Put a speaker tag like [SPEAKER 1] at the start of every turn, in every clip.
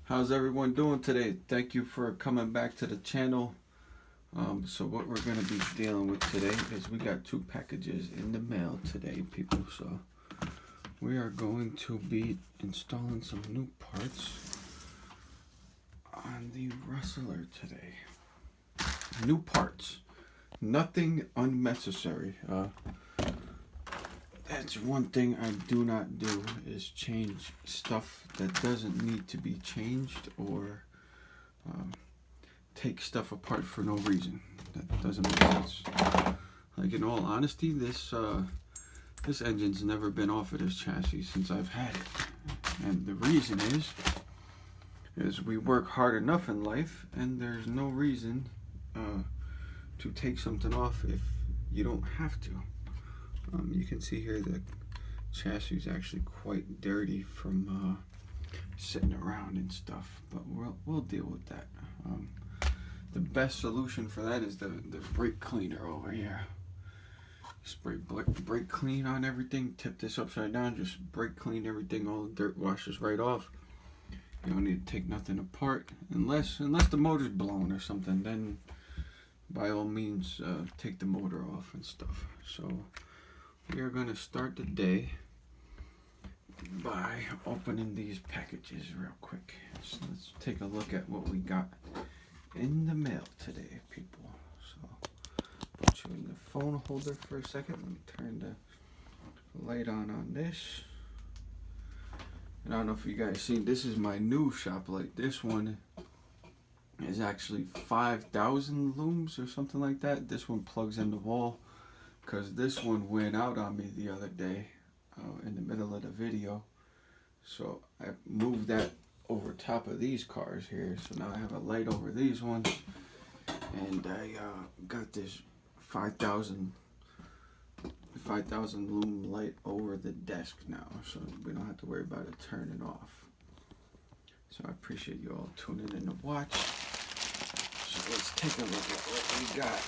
[SPEAKER 1] How's everyone doing today? Thank you for coming back to the channel. So what we're going to be dealing with today is we got 2 packages in the mail today, people. So we are going to be installing some new parts on the Rustler today. New parts. Nothing unnecessary. That's one thing I do not do, is change stuff that doesn't need to be changed, or take stuff apart for no reason. That doesn't make sense. Like, in all honesty, this engine's never been off of this chassis since I've had it. And the reason is we work hard enough in life, and there's no reason to take something off if you don't have to. You can see here the chassis is actually quite dirty from sitting around and stuff, but we'll deal with that. The best solution for that is the brake cleaner over here. Spray brake clean on everything, tip this upside down, just brake clean everything, all the dirt washes right off. You don't need to take nothing apart, unless the motor's blown or something, then by all means take the motor off and stuff. So we are going to start the day by opening these packages real quick. So let's take a look at what we got in the mail today, people. So put you in the phone holder for a second. Let me turn the light on this. And I don't know if you guys see, this is my new shop light. This one is actually 5,000 looms or something like that. This one plugs in the wall, because this one went out on me the other day in the middle of the video. So I moved that over top of these cars here. So now I have a light over these ones. And I got this 5,000 lumen light over the desk now. So we don't have to worry about it turning off. So I appreciate you all tuning in to watch. So let's take a look at what we got.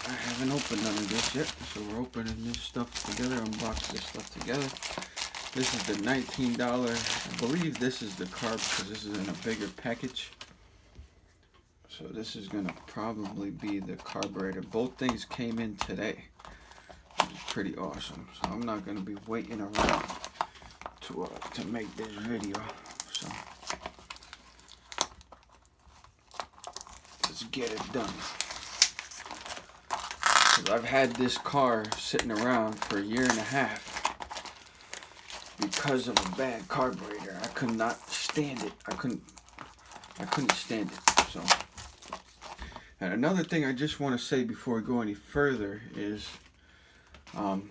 [SPEAKER 1] I haven't opened none of this yet, so we're opening this stuff together, unbox this stuff together. This is the $19, I believe this is the carb, because this is in a bigger package. So this is going to probably be the carburetor. Both things came in today, which is pretty awesome. So I'm not going to be waiting around to make this video. So let's get it done. I've had this car sitting around for a year and a half because of a bad carburetor. I could not stand it. I couldn't stand it. So, and another thing I just want to say before we go any further is, I'm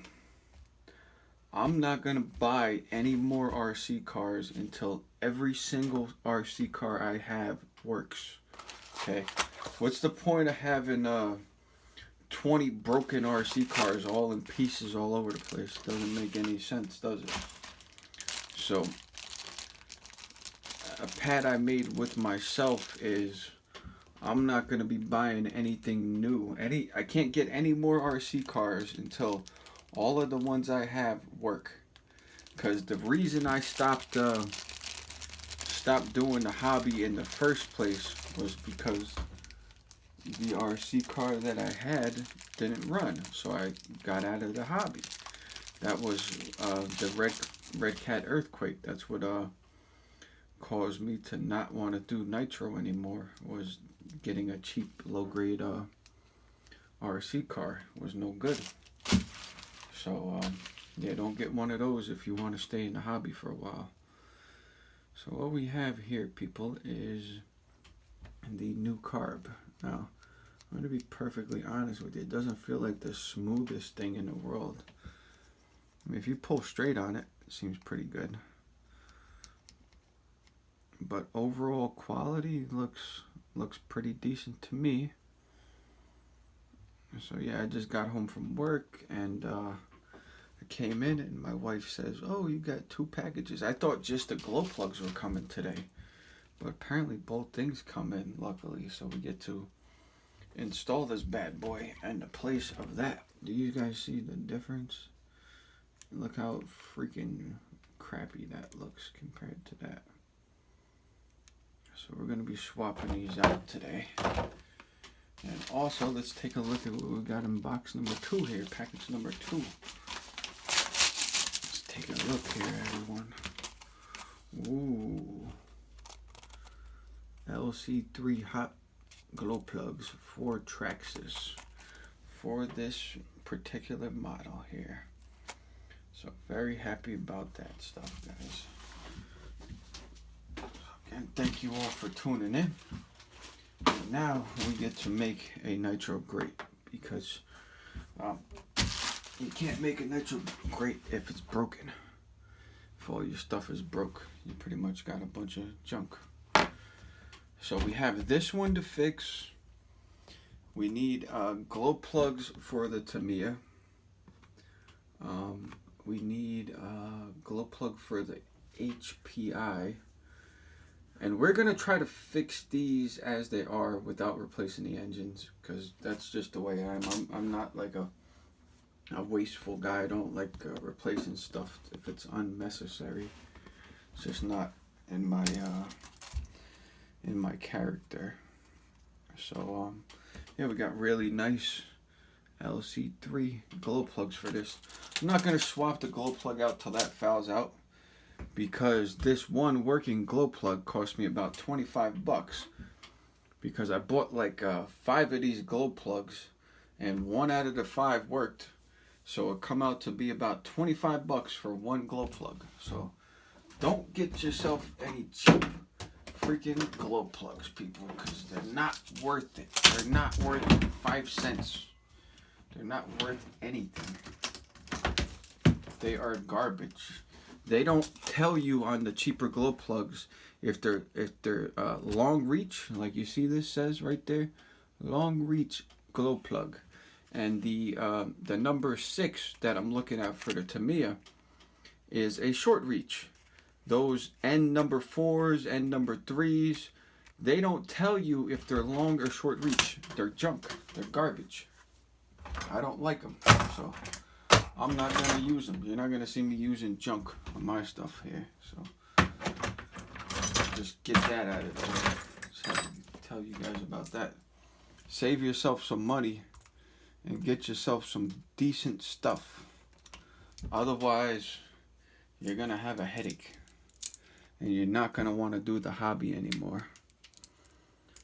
[SPEAKER 1] not gonna buy any more RC cars until every single RC car I have works. Okay, what's the point of having 20 broken RC cars all in pieces all over the place? Doesn't make any sense, does it? So a pad I made with myself is, I'm not going to be buying anything new. I can't get any more RC cars until all of the ones I have work. Because the reason I stopped doing the hobby in the first place was because the RC car that I had didn't run, so I got out of the hobby. That was the Red Cat earthquake. That's what caused me to not want to do nitro anymore, was getting a cheap low-grade RC car. Was no good. So yeah, don't get one of those if you want to stay in the hobby for a while. So what we have here, people, is the new carb. Now, I'm going to be perfectly honest with you, it doesn't feel like the smoothest thing in the world. I mean, if you pull straight on it, it seems pretty good. But overall quality looks pretty decent to me. So yeah, I just got home from work, and I came in and my wife says, "Oh, you got 2 packages." I thought just the glow plugs were coming today, but apparently both things come in, luckily, so we get to install this bad boy in the place of that. Do you guys see the difference? Look how freaking crappy that looks compared to that. So we're going to be swapping these out today. And also, let's take a look at what we got in box number 2 here, package number 2. Let's take a look here, everyone. Ooh. LC3 hot glow plugs for Traxxas for this particular model here. So very happy about that stuff, guys. And thank you all for tuning in. And now we get to make a nitro grate, because you can't make a nitro grate if it's broken. If all your stuff is broke, you pretty much got a bunch of junk. So we have this one to fix. We need glow plugs for the Tamiya. We need a glow plug for the HPI. And we're going to try to fix these as they are without replacing the engines, because that's just the way I am. I'm not like a wasteful guy. I don't like replacing stuff if it's unnecessary. It's just not in my character. So yeah, we got really nice LC3 glow plugs for this. I'm not going to swap the glow plug out till that fouls out, because this one working glow plug cost me about 25 bucks, because I bought like 5 of these glow plugs and 1 out of the 5 worked. So it come out to be about 25 bucks for one glow plug. So don't get yourself any cheap freaking glow plugs, people, because they're not worth it. They're not worth 5 cents. They're not worth anything. They are garbage. They don't tell you on the cheaper glow plugs if they're long reach, like you see this says right there, long reach glow plug. And the number 6 that I'm looking at for the Tamiya is a short reach. Those N number 4s and number 3s, they don't tell you if they're long or short reach. They're junk. They're garbage. I don't like them, so I'm not going to use them. You're not going to see me using junk on my stuff here. So just get that out of there. Just have to tell you guys about that. Save yourself some money and get yourself some decent stuff. Otherwise, you're going to have a headache. And you're not going to want to do the hobby anymore.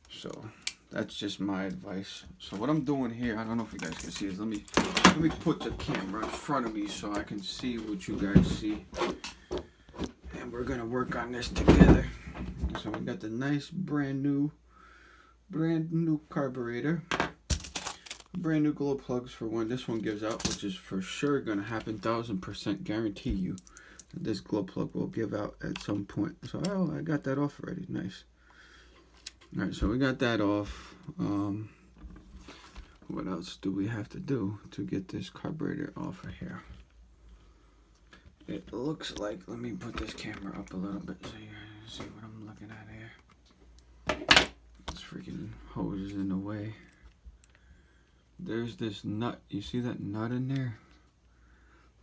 [SPEAKER 1] So that's just my advice. So what I'm doing here, I don't know if you guys can see this. Let me put the camera in front of me so I can see what you guys see. And we're going to work on this together. So we got the nice brand new carburetor. Brand new glow plugs for when this one gives out, which is for sure going to happen. 1000% guarantee you that this glow plug will give out at some point. So I got that off already. Nice. Alright, so we got that off. What else do we have to do to get this carburetor off of here? It looks like, let me put this camera up a little bit so you guys see what I'm looking at here. This freaking hose is in the way. There's this nut. You see that nut in there?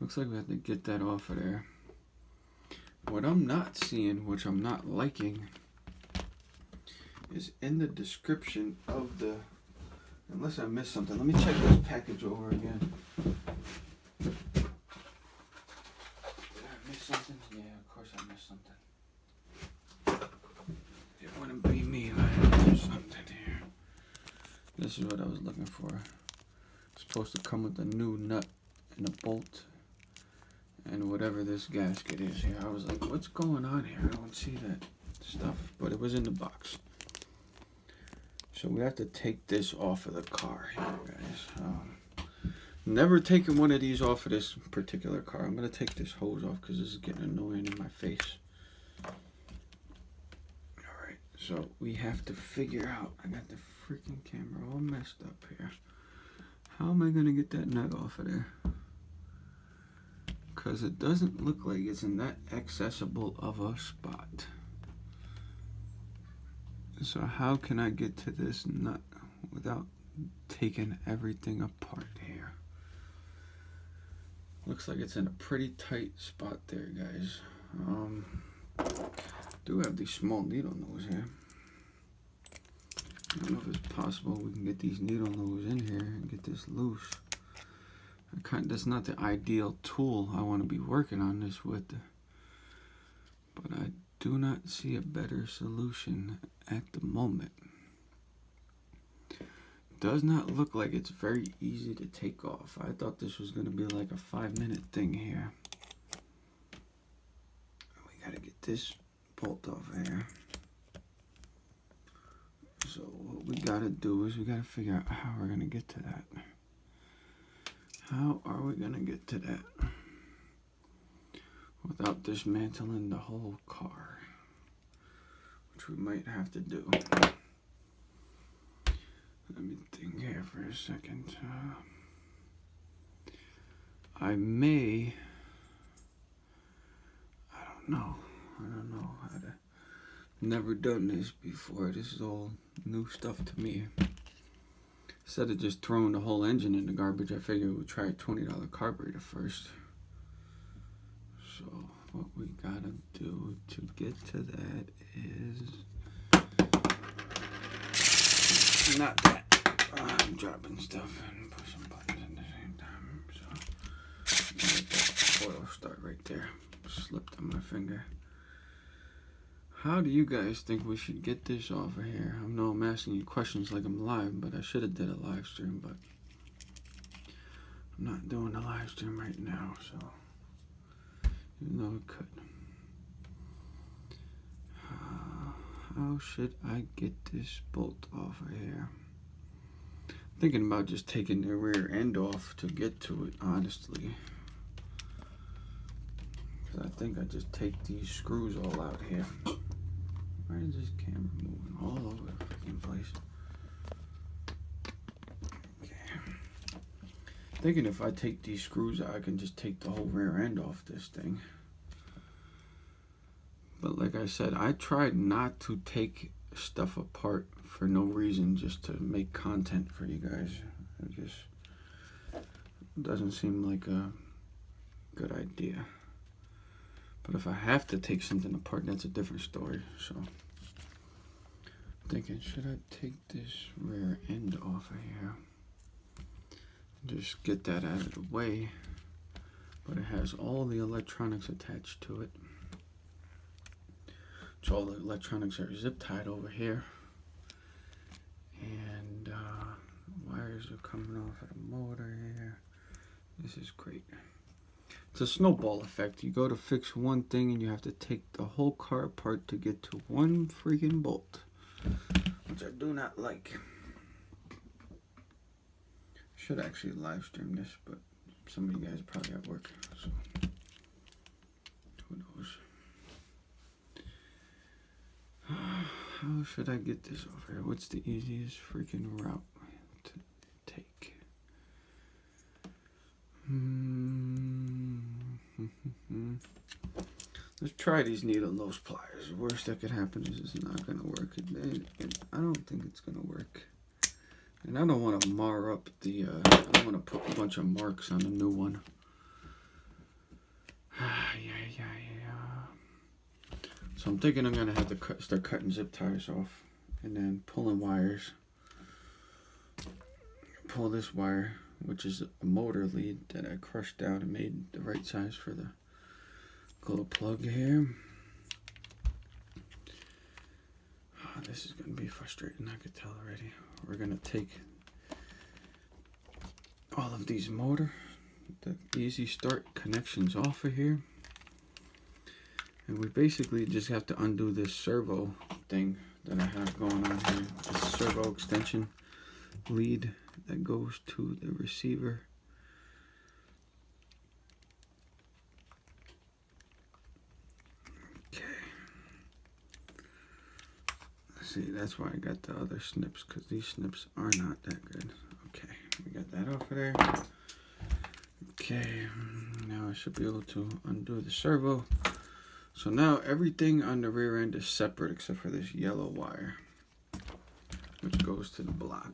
[SPEAKER 1] Looks like we have to get that off of there. What I'm not seeing, which I'm not liking, is in the description of the, unless I missed something. Let me check this package over again. Did I miss something? Yeah, of course I missed something. It wouldn't be me if I missed something here. This is what I was looking for. It's supposed to come with a new nut and a bolt and whatever this gasket is here. I was like, what's going on here? I don't see that stuff, but it was in the box. So we have to take this off of the car here, guys. Never taken one of these off of this particular car. I'm going to take this hose off because this is getting annoying in my face. Alright, so we have to figure out, I got the freaking camera all messed up here. How am I going to get that nut off of there? Because it doesn't look like it's in that accessible of a spot. So how can I get to this nut without taking everything apart here? Looks like it's in a pretty tight spot there, guys. Do have these small needle nose here. I don't know if it's possible we can get these needle nose in here and get this loose. That's not the ideal tool I want to be working on this with, but I do not see a better solution at the moment. Does not look like it's very easy to take off. I thought this was going to be like a 5-minute thing here. We got to get this bolt off here. So what we got to do is we got to figure out how we're going to get to that. How are we going to get to that without dismantling the whole car? Which we might have to do. Let me think here for a second. I don't know how to, never done this before. This is all new stuff to me. Instead of just throwing the whole engine in the garbage, I figured we'd try a $20 carburetor first. So what we gotta do to get to that is not that. I'm dropping stuff and pushing buttons at the same time. So get that auto start right there. Slipped on my finger. How do you guys think we should get this off of here? I know I'm asking you questions like I'm live, but I should have did a live stream, but I'm not doing a live stream right now, so even though it could. How should I get this bolt off of here? Thinking about just taking the rear end off to get to it, honestly. Because I think I just take these screws all out here. Why is this camera moving all over the freaking place? Okay. Thinking if I take these screws out, I can just take the whole rear end off this thing. But like I said, I tried not to take stuff apart for no reason, just to make content for you guys. It just doesn't seem like a good idea. But if I have to take something apart, that's a different story. So I'm thinking, should I take this rear end off of here? Just get that out of the way. But it has all the electronics attached to it. So all the electronics are zip tied over here. And wires are coming off of the motor here. This is great. It's a snowball effect. You go to fix one thing and you have to take the whole car apart to get to one freaking bolt, which I do not like. Should actually live stream this, but some of you guys are probably at work, so who knows. How should I get this over here? What's the easiest freaking route to take? Let's try these needle nose pliers. The worst that could happen is it's not going to work. I don't think it's going to work. And I don't want to mar up the, I don't want to put a bunch of marks on the new one. So I'm thinking I'm going to have to start cutting zip ties off and then pulling wires. Pull this wire, which is a motor lead that I crushed down and made the right size for the glow plug here. Oh, this is going to be frustrating, I could tell already. We're going to take all of these motor, the easy start connections off of here. And we basically just have to undo this servo thing that I have going on here. This servo extension lead that goes to the receiver. Okay. See, that's why I got the other snips, because these snips are not that good. Okay, we got that off of there. Okay, now I should be able to undo the servo. So now everything on the rear end is separate except for this yellow wire, which goes to the block.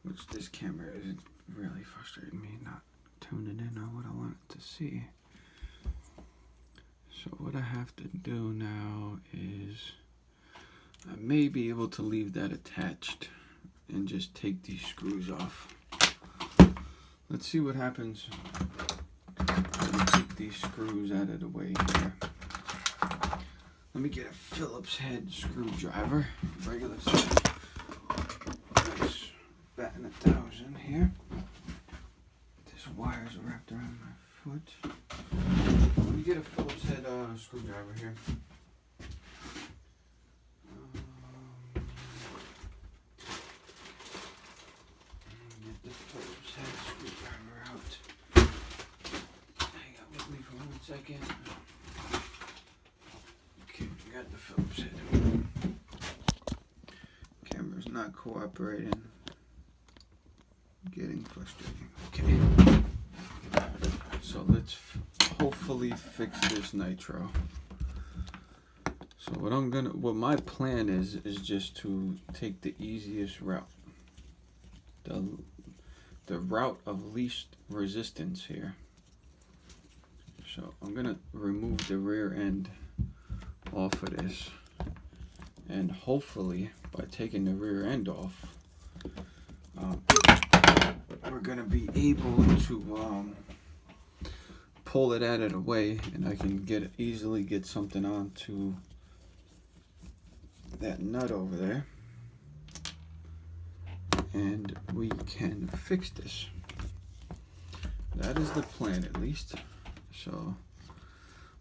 [SPEAKER 1] Which this camera is really frustrating me, not tuning in on what I want it to see. So what I have to do now is I may be able to leave that attached and just take these screws off. Let's see what happens when we take these screws out of the way here. Let me get a Phillips head screwdriver, regular size. Nice, batting 1,000 here. This wire's wrapped around my foot. Let me get a Phillips head screwdriver here. Get the Phillips head screwdriver out. Hang on with me for 1 second. Okay, we got the Phillips head. Camera's not cooperating. Getting frustrating. Okay. So let's hopefully fix this nitro. So what my plan is just to take the easiest route. The route of least resistance here. So I'm gonna remove the rear end off of this, and hopefully by taking the rear end off, we're gonna be able to pull it out of the way, and I can easily get something onto that nut over there, and we can fix this. That is the plan, at least. So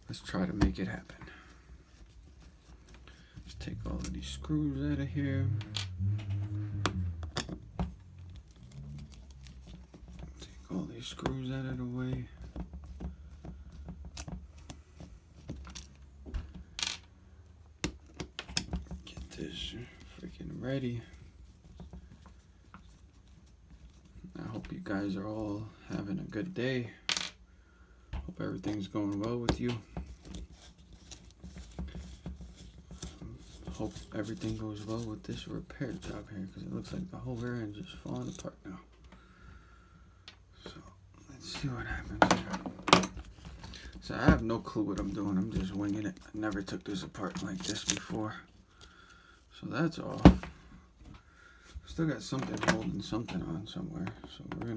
[SPEAKER 1] let's try to make it happen. Let's take all of these screws out of here. Take all these screws out of the way. Get this freaking ready. I hope you guys are all having a good day. Hope everything's going well with you. Hope everything goes well with this repair job here, because it looks like the whole rear end is just falling apart now. So let's see what happens here. So I have no clue what I'm doing. I'm just winging it. I never took this apart like this before. So that's off. Still got something holding something on somewhere. So we're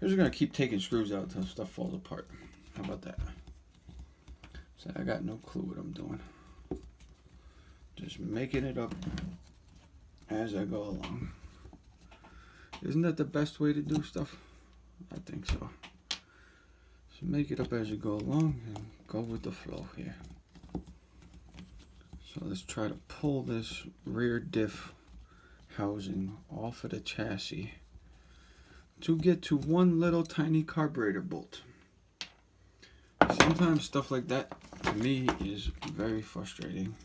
[SPEAKER 1] just gonna keep taking screws out until stuff falls apart. How about that? So I got no clue what I'm doing. Just making it up as I go along. Isn't that the best way to do stuff? I think so. So make it up as you go along and go with the flow here. So let's try to pull this rear diff housing off of the chassis to get to one little tiny carburetor bolt. Sometimes stuff like that to me is very frustrating,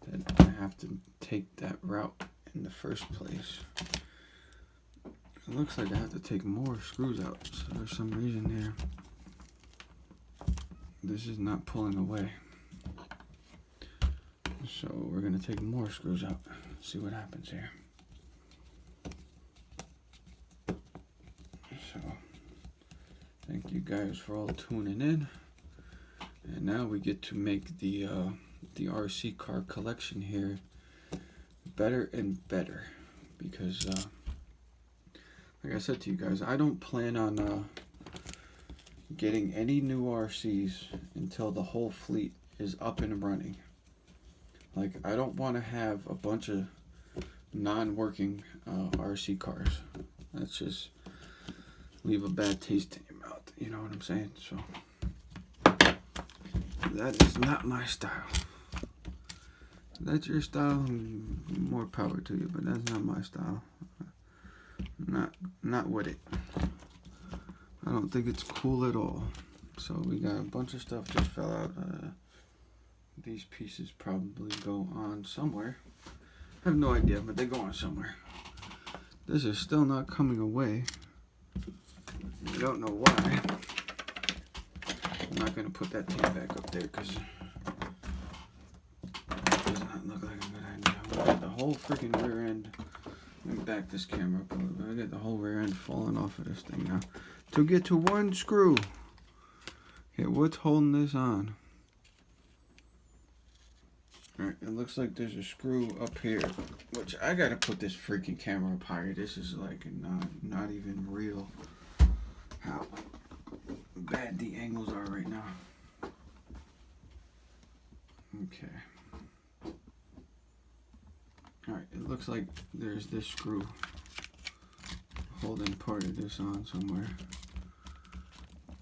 [SPEAKER 1] that I have to take that route in the first place. It looks like I have to take more screws out, so for some reason here this is not pulling away. So we're gonna take more screws out, see what happens here. So thank you guys for all tuning in, and now we get to make the RC car collection here better and better, because like I said to you guys, I don't plan on getting any new RCs until the whole fleet is up and running. Like, I don't want to have a bunch of non-working RC cars. That's just leave a bad taste in your mouth, you know what I'm saying? So that is not my style. If that's your style, more power to you, but that's not my style. Not with it. I don't think it's cool at all. So we got a bunch of stuff just fell out. These pieces probably go on somewhere. I have no idea, but they go on somewhere. This is still not coming away. I don't know why. I'm not going to put that tape back up there because it does not look like a good idea. I got the whole freaking rear end. Let me back this camera up a little bit. I got the whole rear end falling off of this thing now. To get to one screw. Okay, what's holding this on? Alright, it looks like there's a screw up here, which I gotta put this freaking camera up higher. This is like not even real how bad the angles are right now. Okay. Alright, it looks like there's this screw holding part of this on somewhere.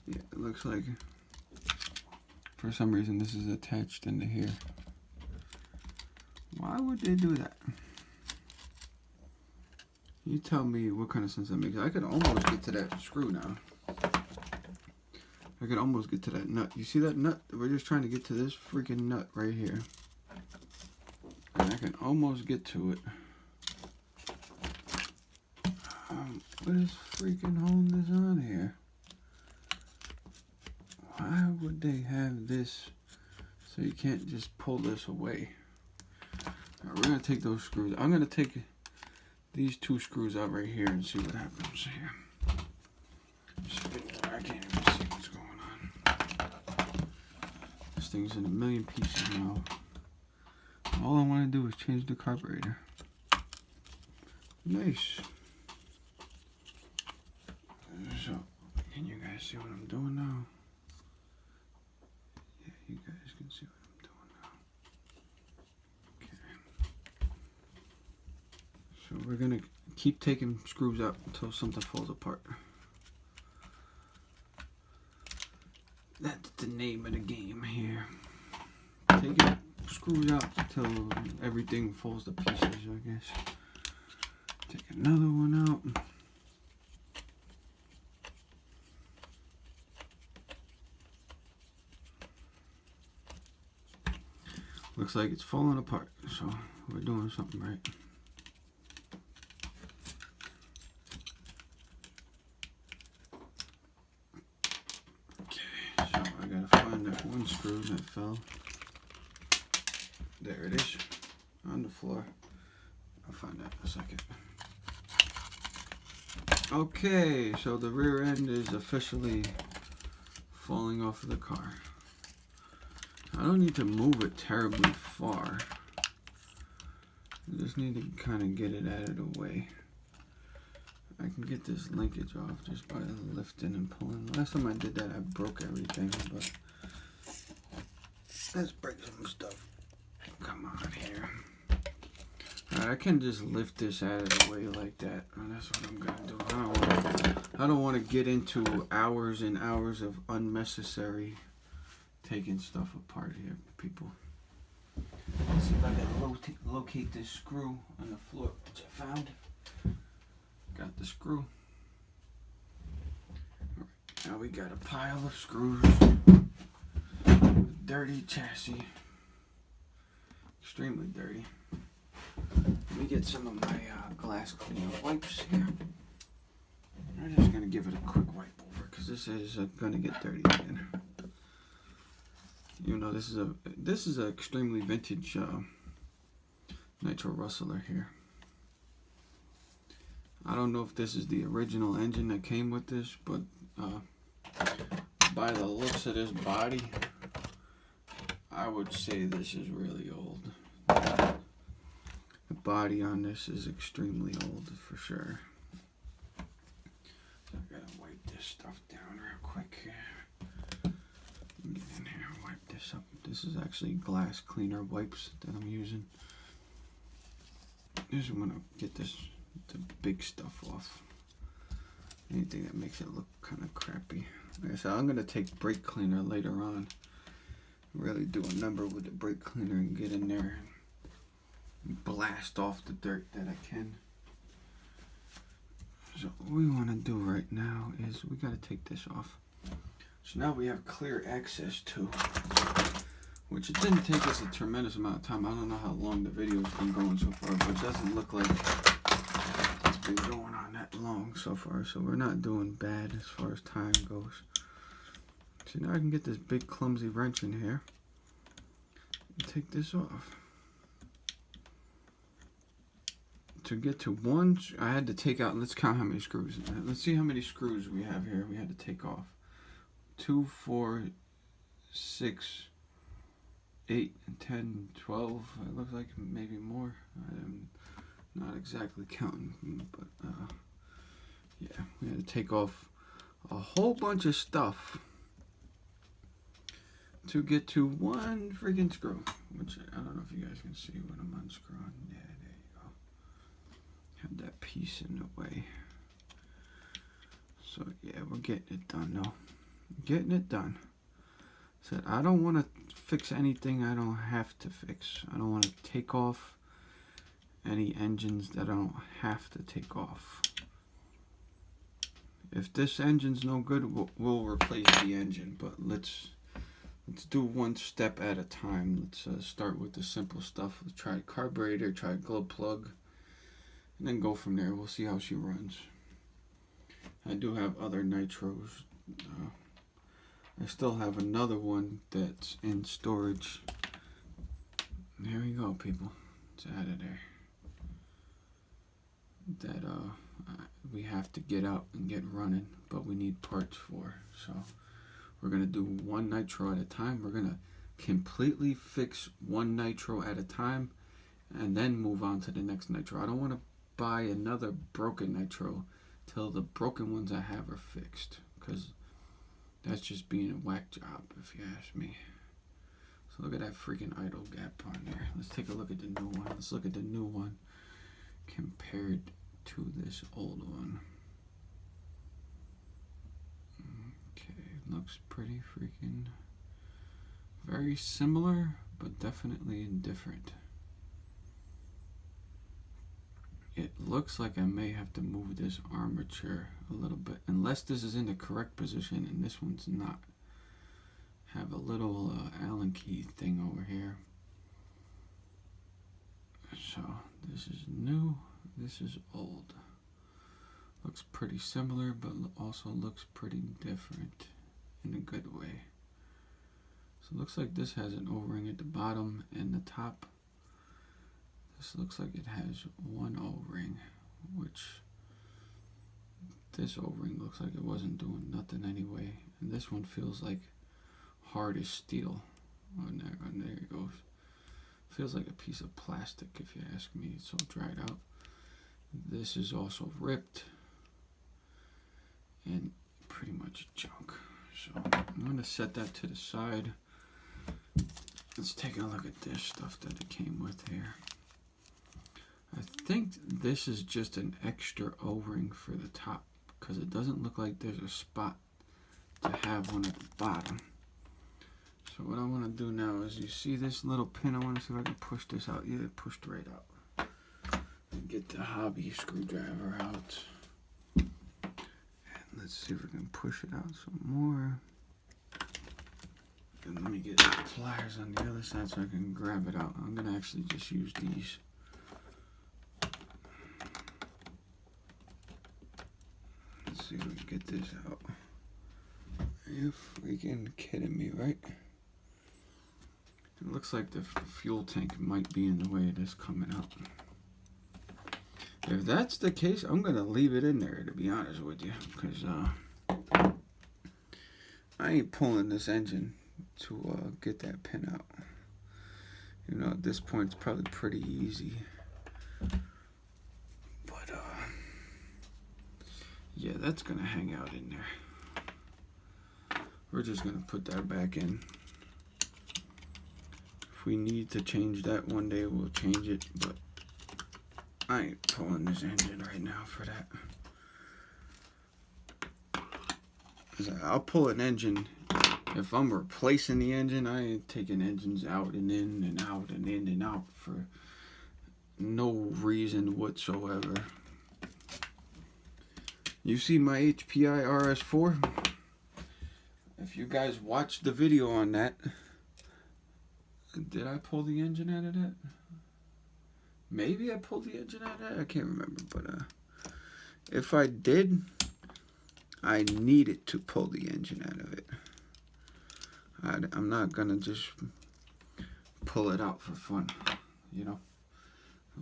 [SPEAKER 1] Yeah, it looks like for some reason this is attached into here. Why would they do that? You tell me what kind of sense that makes. I could almost get to that screw now. I could almost get to that nut. You see that nut? We're just trying to get to this freaking nut right here. And I can almost get to it. What is freaking holding this on here? Why would they have this so you can't just pull this away? Alright, we're going to take those screws. I'm going to take these two screws out right here and see what happens here. I can't even see what's going on. This thing's in a million pieces now. All I want to do is change the carburetor. Nice. So, can you guys see what I'm doing now? Yeah, you guys can see what I'm doing now. Okay. So we're going to keep taking screws out until something falls apart. That's the name of the game here. Taking screws out until everything falls to pieces, I guess. Take another one out. Looks like it's falling apart, so we're doing something right. Okay, so I gotta find that one screw that fell. There it is, on the floor. I'll find that in a second. Okay, so the rear end is officially falling off of the car. I don't need to move it terribly far. I just need to kind of get it out of the way. I can get this linkage off just by lifting and pulling. Last time I did that, I broke everything, but let's break some stuff. Come on here. Alright, I can just lift this out of the way like that. And that's what I'm gonna do. I don't want to get into hours and hours of unnecessary taking stuff apart here, people. Let's see if I can locate this screw on the floor, which I found. Got the screw. All right, now we got a pile of screws. Dirty chassis. Extremely dirty. Let me get some of my glass cleaner wipes here. I'm just going to give it a quick wipe over because this is going to get dirty again. You know, this is a extremely vintage Nitro Rustler here. I don't know if this is the original engine that came with this, but by the looks of this body, I would say this is really old. The body on this is extremely old for sure. So I gotta wipe this stuff down real quick here. Get in here and wipe this up. This is actually glass cleaner wipes that I'm using. I just want to get the big stuff off. Anything that makes it look kind of crappy. Like I said, I'm going to take brake cleaner later on. Really do a number with the brake cleaner and get in there and blast off the dirt that I can. So what we want to do right now is we got to take this off. So now we have clear access to, which it didn't take us a tremendous amount of time. I don't know how long the video's been going so far, but it doesn't look like it's been going on that long so far. So we're not doing bad as far as time goes. So now I can get this big clumsy wrench in here and take this off. To get to one, I had to take out, let's count how many screws. Let's see how many screws we have here we had to take off. 2, 4, 6, 8, 10, 12, it looks like, maybe more. I'm not exactly counting, but yeah, we had to take off a whole bunch of stuff to get to one freaking screw, which I don't know if you guys can see what I'm unscrewing. Yeah, there you go. Have that piece in the way. So yeah, we're getting it done though. Getting it done. Said I don't want to fix anything I don't have to fix. I don't want to take off any engines that I don't have to take off. If this engine's no good, we'll replace the engine. But let's do one step at a time. Let's start with the simple stuff. Let's try carburetor, try glove plug, and then go from there. We'll see how she runs. I do have other nitros. I still have another one that's in storage. There we go, people. It's out of there. That we have to get out and get running, but we need parts for. So we're gonna do one nitro at a time. We're gonna completely fix one nitro at a time, and then move on to the next nitro. I don't want to buy another broken nitro till the broken ones I have are fixed, because that's just being a whack job, if you ask me. So look at that freaking idle gap on there. Let's take a look at the new one. Let's look at the new one compared to this old one. Okay, looks pretty freaking very similar, but definitely different. It looks like I may have to move this armature a little bit, unless this is in the correct position and this one's not. Have a little Allen key thing over here. So this is new, this is old. Looks pretty similar, but also looks pretty different in a good way. So it looks like this has an O-ring at the bottom and the top. This looks like it has one O-ring, which this O-ring looks like it wasn't doing nothing anyway. And this one feels like hard as steel. Oh, there it goes. Feels like a piece of plastic, if you ask me. It's so dried out. This is also ripped and pretty much junk. So I'm going to set that to the side. Let's take a look at this stuff that it came with here. I think this is just an extra O-ring for the top, because it doesn't look like there's a spot to have one at the bottom. So what I want to do now is, you see this little pin? I want to see if I can push this out. Yeah, it pushed right out. And get the hobby screwdriver out. And let's see if we can push it out some more. And let me get the pliers on the other side so I can grab it out. I'm going to actually just use these. Let's see if we can get this out. Are you freaking kidding me, right? It looks like the fuel tank might be in the way of this coming out. If that's the case, I'm going to leave it in there, to be honest with you. Because I ain't pulling this engine to get that pin out. You know, at this point, it's probably pretty easy. But, yeah, that's going to hang out in there. We're just going to put that back in. If we need to change that one day, we'll change it. But I ain't pulling this engine right now for that. 'Cause I'll pull an engine. If I'm replacing the engine, I ain't taking engines out and in and out and in and out for no reason whatsoever. You seen my HPI RS4? If you guys watched the video on that, did I pull the engine out of that? Maybe I pulled the engine out of that? I can't remember, but if I did, I needed to pull the engine out of it. I'm not gonna just pull it out for fun, you know?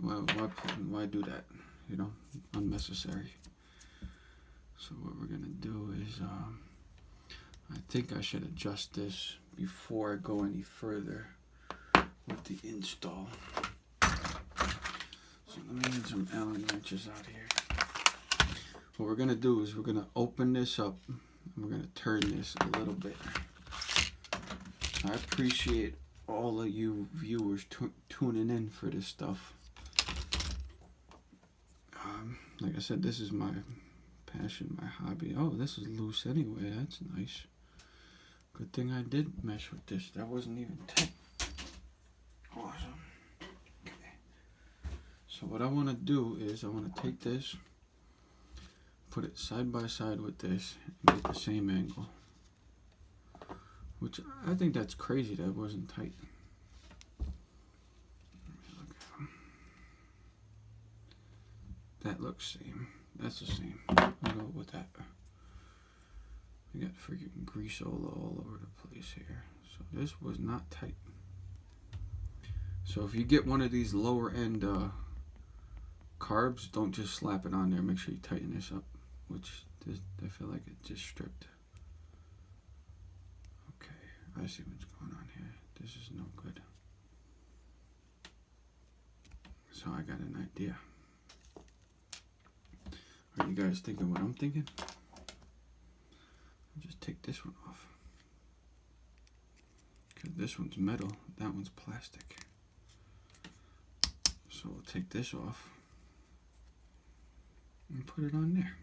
[SPEAKER 1] Why do that, you know? Unnecessary. So what we're gonna do is, I think I should adjust this before I go any further. with the install. So let me get some Allen wrenches out here. What we're gonna do is we're gonna open this up and we're gonna turn this a little bit. I appreciate all of you viewers tuning in for this stuff. Like I said, this is my passion, my hobby. Oh, this is loose anyway. That's nice. Good thing I did mesh with this. That wasn't even tight. Awesome. Okay. So what I want to do is I want to take this, put it side by side with this, and get the same angle. Which I think that's crazy that it wasn't tight. That looks same. That's the same. I'll go with that. We got freaking grease all over the place here. So this was not tight. So if you get one of these lower end carbs, don't just slap it on there. Make sure you tighten this up. Which I feel like it just stripped. Okay, I see what's going on here. This is no good. So I got an idea. Are you guys thinking what I'm thinking? I'll just take this one off. Because this one's metal, that one's plastic. So we'll take this off and put it on there.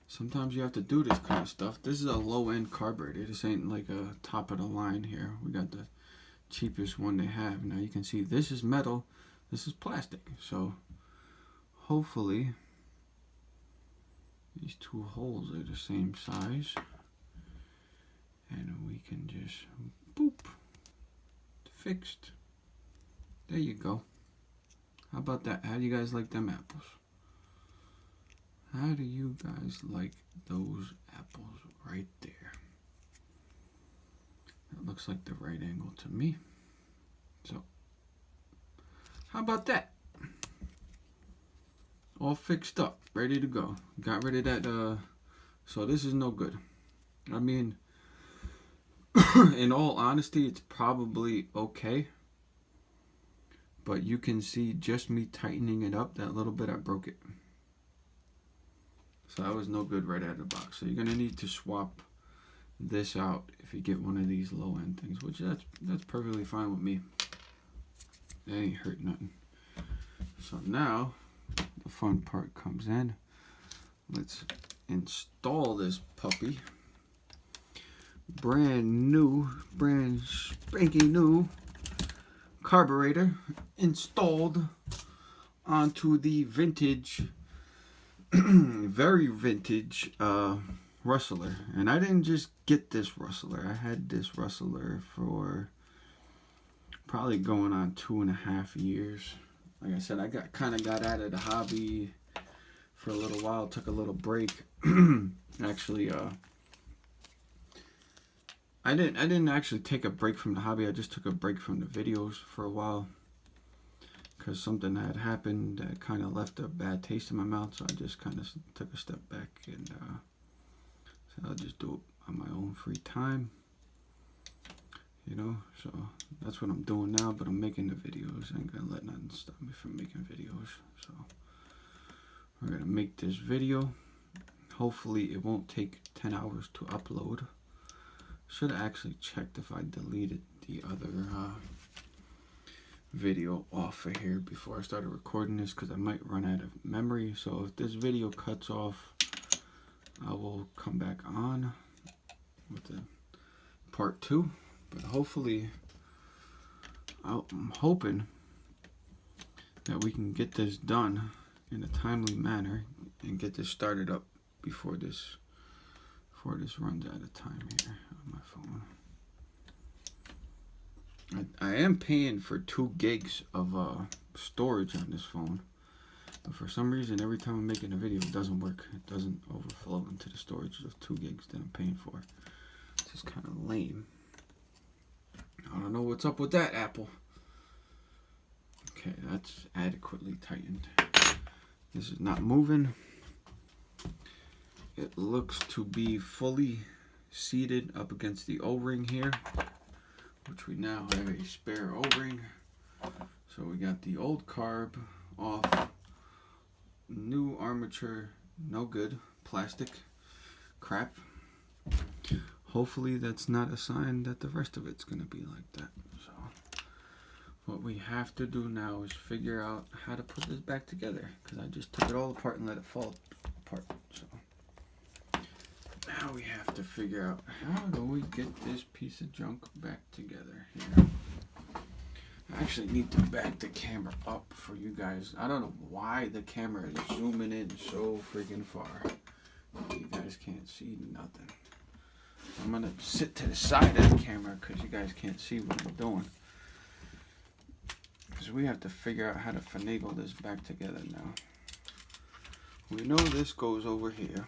[SPEAKER 1] Sometimes you have to do this kind of stuff. This is a low-end carburetor. This ain't like a top of the line here. We got the cheapest one they have. Now you can see this is metal, this is plastic. So hopefully these two holes are the same size and we can just boop, fixed. There you go. How about that? How do you guys like them apples? How do you guys like those apples right there? That looks like the right angle to me. So how about that? All fixed up, ready to go. Got rid of that, so this is no good. I mean, in all honesty, it's probably okay. But you can see just me tightening it up, that little bit, I broke it. So that was no good right out of the box. So you're gonna need to swap this out if you get one of these low end things, which that's perfectly fine with me. That ain't hurt nothing. So now the fun part comes in. Let's install this puppy. Brand new, brand spanking new carburetor installed onto the vintage, very vintage Rustler. And I didn't just get this Rustler. I had this Rustler for probably going on 2.5 years. Like I said, I kind of got out of the hobby for a little while, took a little break. Actually, I didn't actually take a break from the hobby. I just took a break from the videos for a while because something had happened that kind of left a bad taste in my mouth. So I just kind of took a step back and so I'll just do it on my own free time. You know, so that's what I'm doing now, but I'm making the videos. I ain't gonna let nothing stop me from making videos. So we're gonna make this video. Hopefully it won't take 10 hours to upload. Should have actually checked if I deleted the other video off of here before I started recording this, because I might run out of memory. So if this video cuts off, I will come back on with the part 2. But hopefully, I'm hoping that we can get this done in a timely manner and get this started up before this runs out of time here on my phone. I am paying for 2 gigs of storage on this phone, but for some reason every time I'm making a video it doesn't work. It doesn't overflow into the storage of 2 gigs that I'm paying for. It's just kind of lame. I don't know what's up with that, Apple. Okay, that's adequately tightened. This is not moving. It looks to be fully seated up against the O-ring here, which we now have a spare O-ring. So we got the old carb off, new armature, no good, plastic crap. Hopefully that's not a sign that the rest of it's going to be like that. So what we have to do now is figure out how to put this back together, because I just took it all apart and let it fall apart. So now we have to figure out how do we get this piece of junk back together here. I actually need to back the camera up for you guys. I don't know why the camera is zooming in so freaking far. You guys can't see nothing. I'm gonna sit to the side of the camera because you guys can't see what I'm doing. Because we have to figure out how to finagle this back together now. We know this goes over here.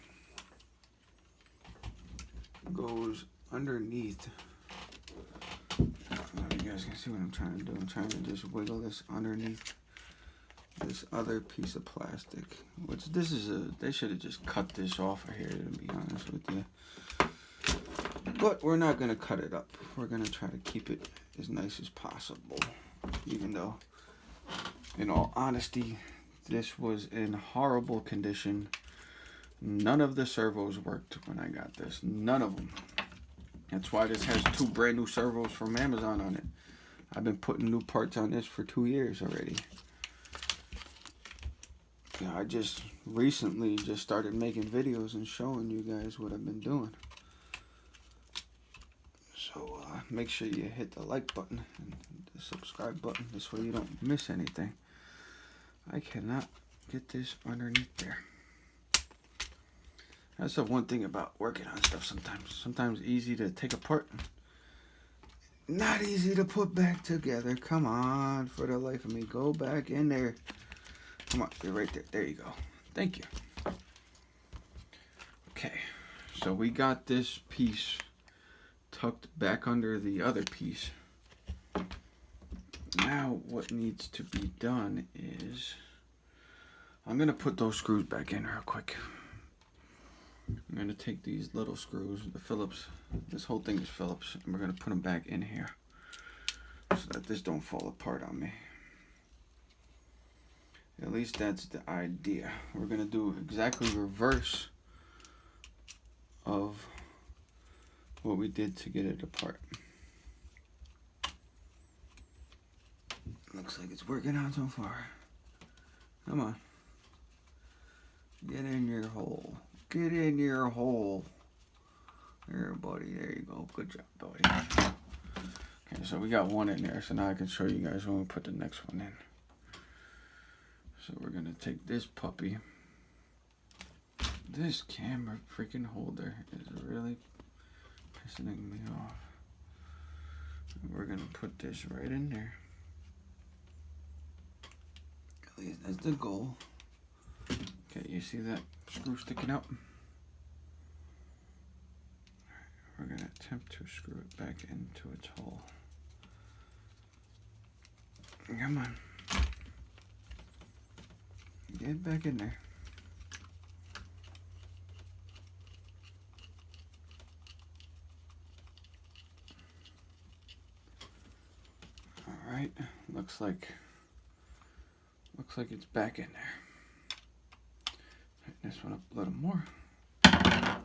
[SPEAKER 1] Goes underneath. You guys can see what I'm trying to do. I'm trying to just wiggle this underneath this other piece of plastic. Which this is they should have just cut this off of here, to be honest with you. But we're not going to cut it up. We're going to try to keep it as nice as possible. Even though, in all honesty, this was in horrible condition. None of the servos worked when I got this. None of them. That's why this has 2 brand new servos from Amazon on it. I've been putting new parts on this for 2 years already. Yeah, I just recently just started making videos and showing you guys what I've been doing. So make sure you hit the like button and the subscribe button. This way you don't miss anything. I cannot get this underneath there. That's the one thing about working on stuff sometimes. Sometimes easy to take apart. Not easy to put back together. Come on, for the life of me. Go back in there. Come on, you're right there. There you go. Thank you. Okay, so we got this piece tucked back under the other piece. Now what needs to be done is I'm going to put those screws back in real quick. I'm going to take these little screws, the Phillips, this whole thing is Phillips, and we're going to put them back in here so that this don't fall apart on me. At least that's the idea. We're going to do exactly reverse of what we did to get it apart. Looks like it's working out so far. Come on. Get in your hole. Get in your hole. There, buddy. There you go. Good job, buddy. Okay, so we got one in there. So now I can show you guys when we put the next one in. So we're going to take this puppy. This camera freaking holder is really pissing me off. And we're going to put this right in there. At least that's the goal. Okay, you see that screw sticking out? We're going to attempt to screw it back into its hole. Come on. Get back in there. All right, looks like it's back in there. Tighten this one up a little more.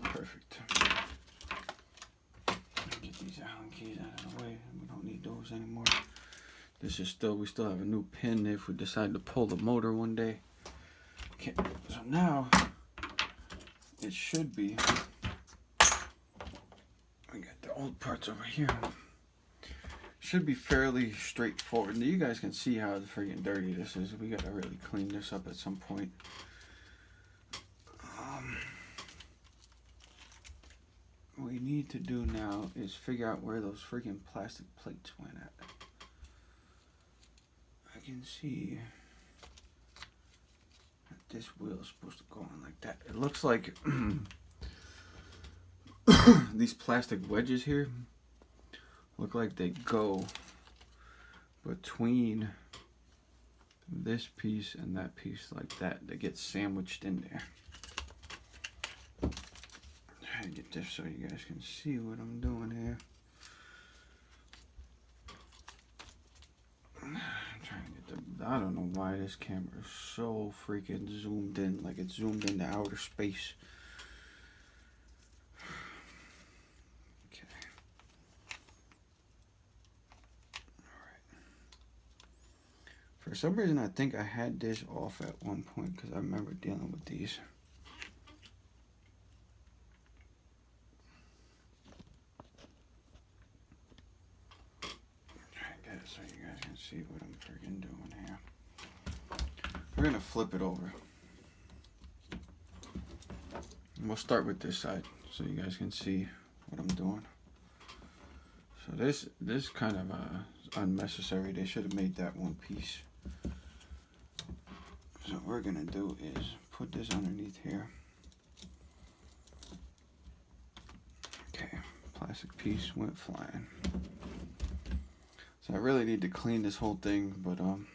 [SPEAKER 1] Perfect. Get these Allen keys out of the way. We don't need those anymore. This is we still have a new pin if we decide to pull the motor one day. Okay, so now it should be. I got the old parts over here. Should be fairly straightforward. Now you guys can see how freaking dirty this is. We gotta really clean this up at some point. What we need to do now is figure out where those freaking plastic plates went at. I can see that this wheel is supposed to go on like that. It looks like these plastic wedges here look like they go between this piece and that piece like that. They get sandwiched in there. Try to get this so you guys can see what I'm doing here. I don't know why this camera is so freaking zoomed in, like it's zoomed into outer space. Okay. Alright. For some reason, I think I had this off at one point because I remember dealing with these. So you guys can see what I'm freaking doing here. We're gonna flip it over. And we'll start with this side so you guys can see what I'm doing. So this kind of unnecessary. They should have made that one piece. So what we're gonna do is put this underneath here. Okay, plastic piece went flying. So I really need to clean this whole thing, but I'm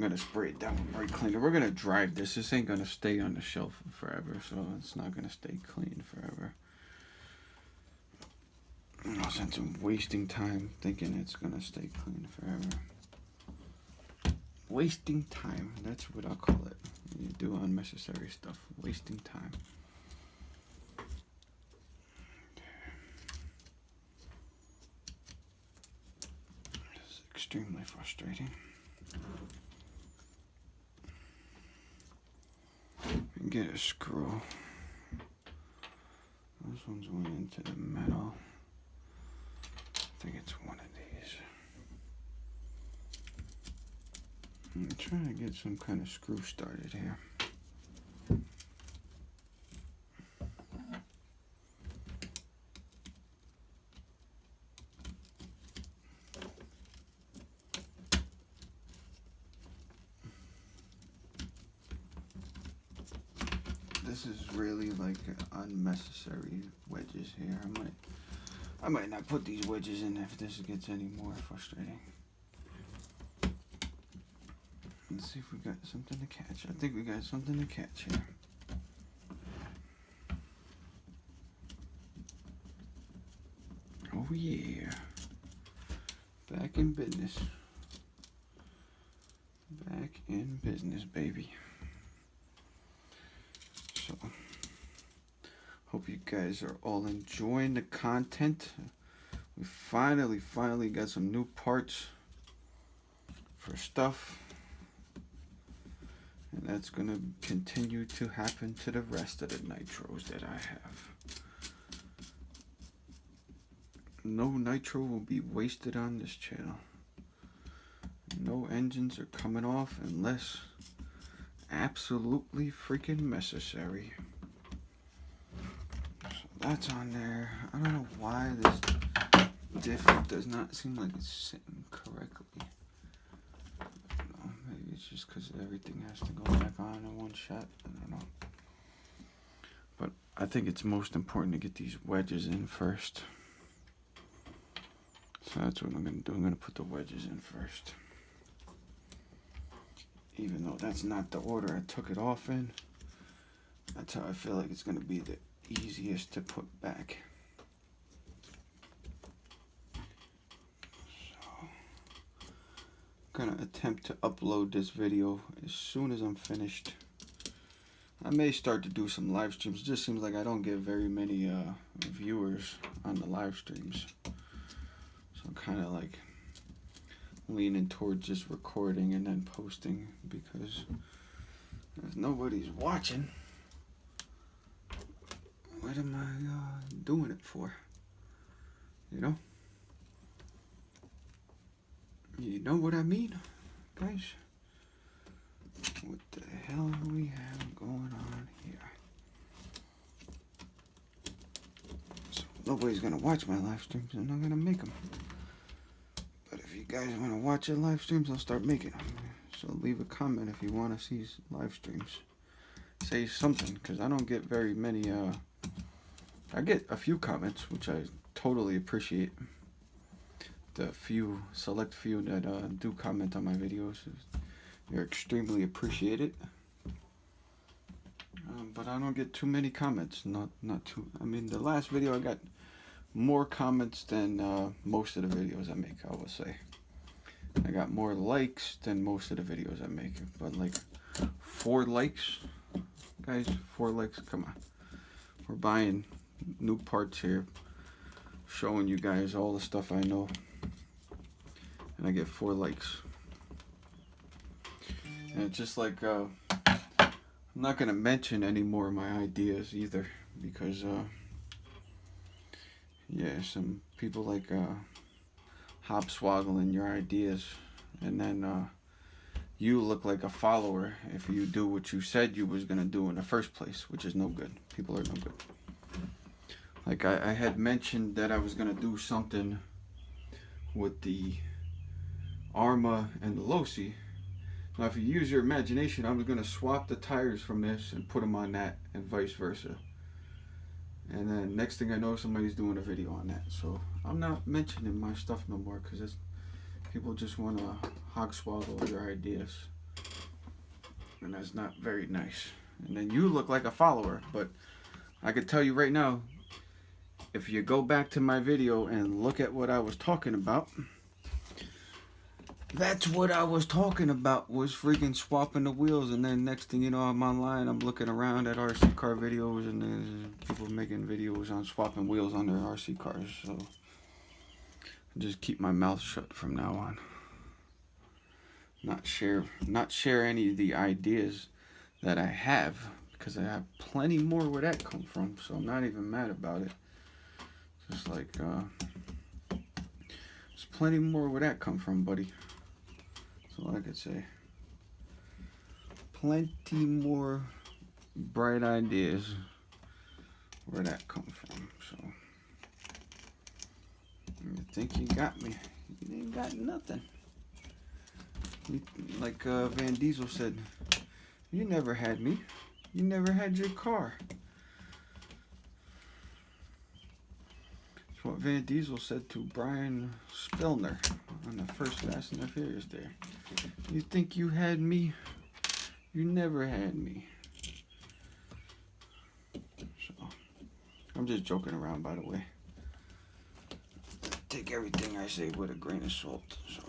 [SPEAKER 1] gonna spray it down with brake cleaner. We're gonna drive this. This ain't gonna stay on the shelf forever, so it's not gonna stay clean forever. No sense in wasting time thinking it's gonna stay clean forever. Wasting time, that's what I'll call it. When you do unnecessary stuff, wasting time. Extremely frustrating. And get a screw. This one's went into the metal. I think it's one of these. I'm trying to get some kind of screw started here. This is really like unnecessary wedges here. I might not put these wedges in if this gets any more frustrating. Let's see if we got something to catch. I think we got something to catch here. Oh yeah. Back in business. Back in business, baby. So, hope you guys are all enjoying the content. We finally got some new parts for stuff. And that's going to continue to happen to the rest of the nitros that I have. No nitro will be wasted on this channel. No engines are coming off unless absolutely freaking necessary. So that's on there. I don't know why this diff does not seem like it's sitting correctly. I don't know, maybe it's just because everything has to go back on in one shot. I don't know. But I think it's most important to get these wedges in first. So that's what I'm going to do. I'm going to put the wedges in first. Even though that's not the order I took it off in, that's how I feel like it's going to be the easiest to put back. So, I'm going to attempt to upload this video as soon as I'm finished. I may start to do some live streams. It just seems like I don't get very many viewers on the live streams. So I'm kind of like leaning towards just recording and then posting, because if nobody's watching, what am I doing it for? You know? You know what I mean, guys? What the hell do we have going on here? So nobody's gonna watch my live streams. I'm not gonna make them. But if you guys want to watch the live streams, I'll start making them. So leave a comment if you want to see live streams. Say something, because I don't get very many. I get a few comments, which I totally appreciate. The select few that do comment on my videos, you're extremely appreciated. But I don't get too many comments. Not too. I mean, the last video I got more comments than most of the videos I make, I will say. I got more likes than most of the videos I make, but like 4 likes, guys, 4 likes, come on. We're buying new parts here, showing you guys all the stuff I know, and I get 4 likes. And it's just like, I'm not going to mention any more of my ideas either, because, yeah, some people like hopswaggling your ideas, and then you look like a follower if you do what you said you was going to do in the first place, which is no good. People are no good. Like I had mentioned that I was going to do something with the Arma and the Losi. Now if you use your imagination, I was going to swap the tires from this and put them on that, and vice versa. And then next thing I know, somebody's doing a video on that. So I'm not mentioning my stuff no more, because people just want to hog swallow your ideas, and that's not very nice. And then you look like a follower, but I could tell you right now, if you go back to my video and look at what I was talking about, that's what I was talking about, was freaking swapping the wheels. And then next thing you know, I'm online, I'm looking around at RC car videos, and there's people making videos on swapping wheels on their RC cars. So I just keep my mouth shut from now on. Not share any of the ideas that I have, because I have plenty more where that come from. So I'm not even mad about it. Just like there's plenty more where that come from, buddy. That's all I could say. Plenty more bright ideas where that come from. So you think you got me? You ain't got nothing. Like Van Diesel said, you never had me. You never had your car. That's what Van Diesel said to Brian Spillner on the first Fast and the Furious there. You think you had me? You never had me. So, I'm just joking around, by the way. Take everything I say with a grain of salt. So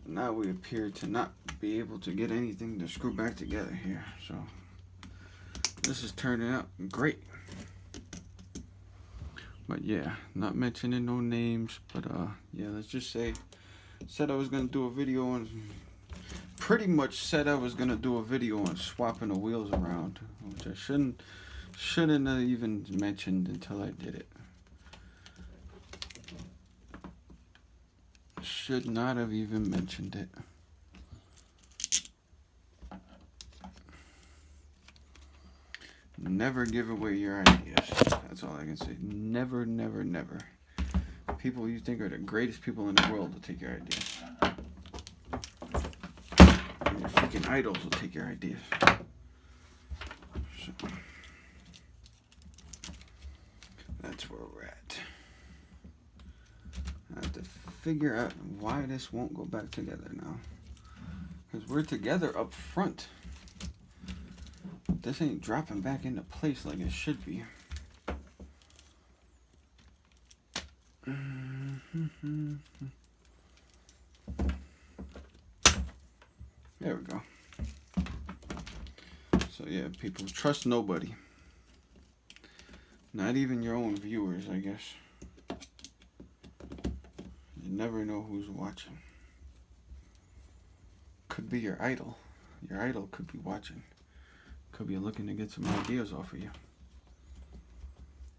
[SPEAKER 1] now we appear to not be able to get anything to screw back together here. So this is turning out great. But yeah, not mentioning no names, but yeah, let's just say, said I was gonna do a video on, pretty much said I was gonna do a video on swapping the wheels around, which I shouldn't have even mentioned until I did it. Should not have even mentioned it. Never give away your ideas. That's all I can say. Never, never, never. People you think are the greatest people in the world will take your ideas. And your freaking idols will take your ideas. So, that's where we're at. I have to figure out why this won't go back together now. Because we're together up front. This ain't dropping back into place like it should be. There we go. So yeah, people, trust nobody. Not even your own viewers, I guess. You never know who's watching. Could be your idol. Your idol could be watching. Could be looking to get some ideas off of you.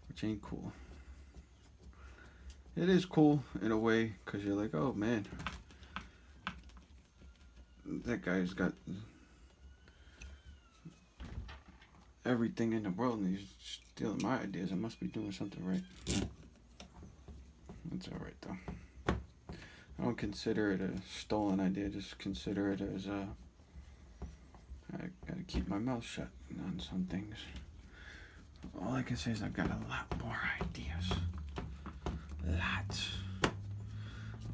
[SPEAKER 1] Which ain't cool. It is cool in a way, because you're like, oh man, that guy's got everything in the world and he's stealing my ideas. I must be doing something right. That's alright though. I don't consider it a stolen idea, just consider it as I gotta keep my mouth shut on some things. All I can say is I've got a lot more ideas.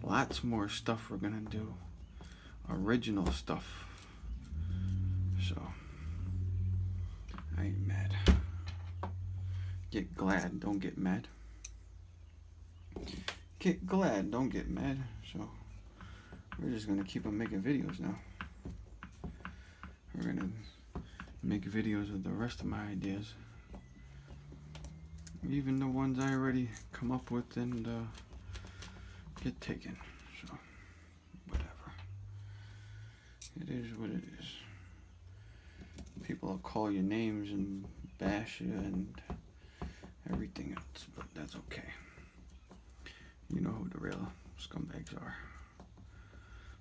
[SPEAKER 1] Lots more stuff we're gonna do. Original stuff. So, I ain't mad. Get glad, don't get mad. get glad, don't get mad. So we're just gonna keep on making videos now. We're gonna make videos of the rest of my ideas, even the ones I already come up with and get taken. So whatever, it is what it is. People will call you names and bash you and everything else, but that's okay. You know who the real scumbags are.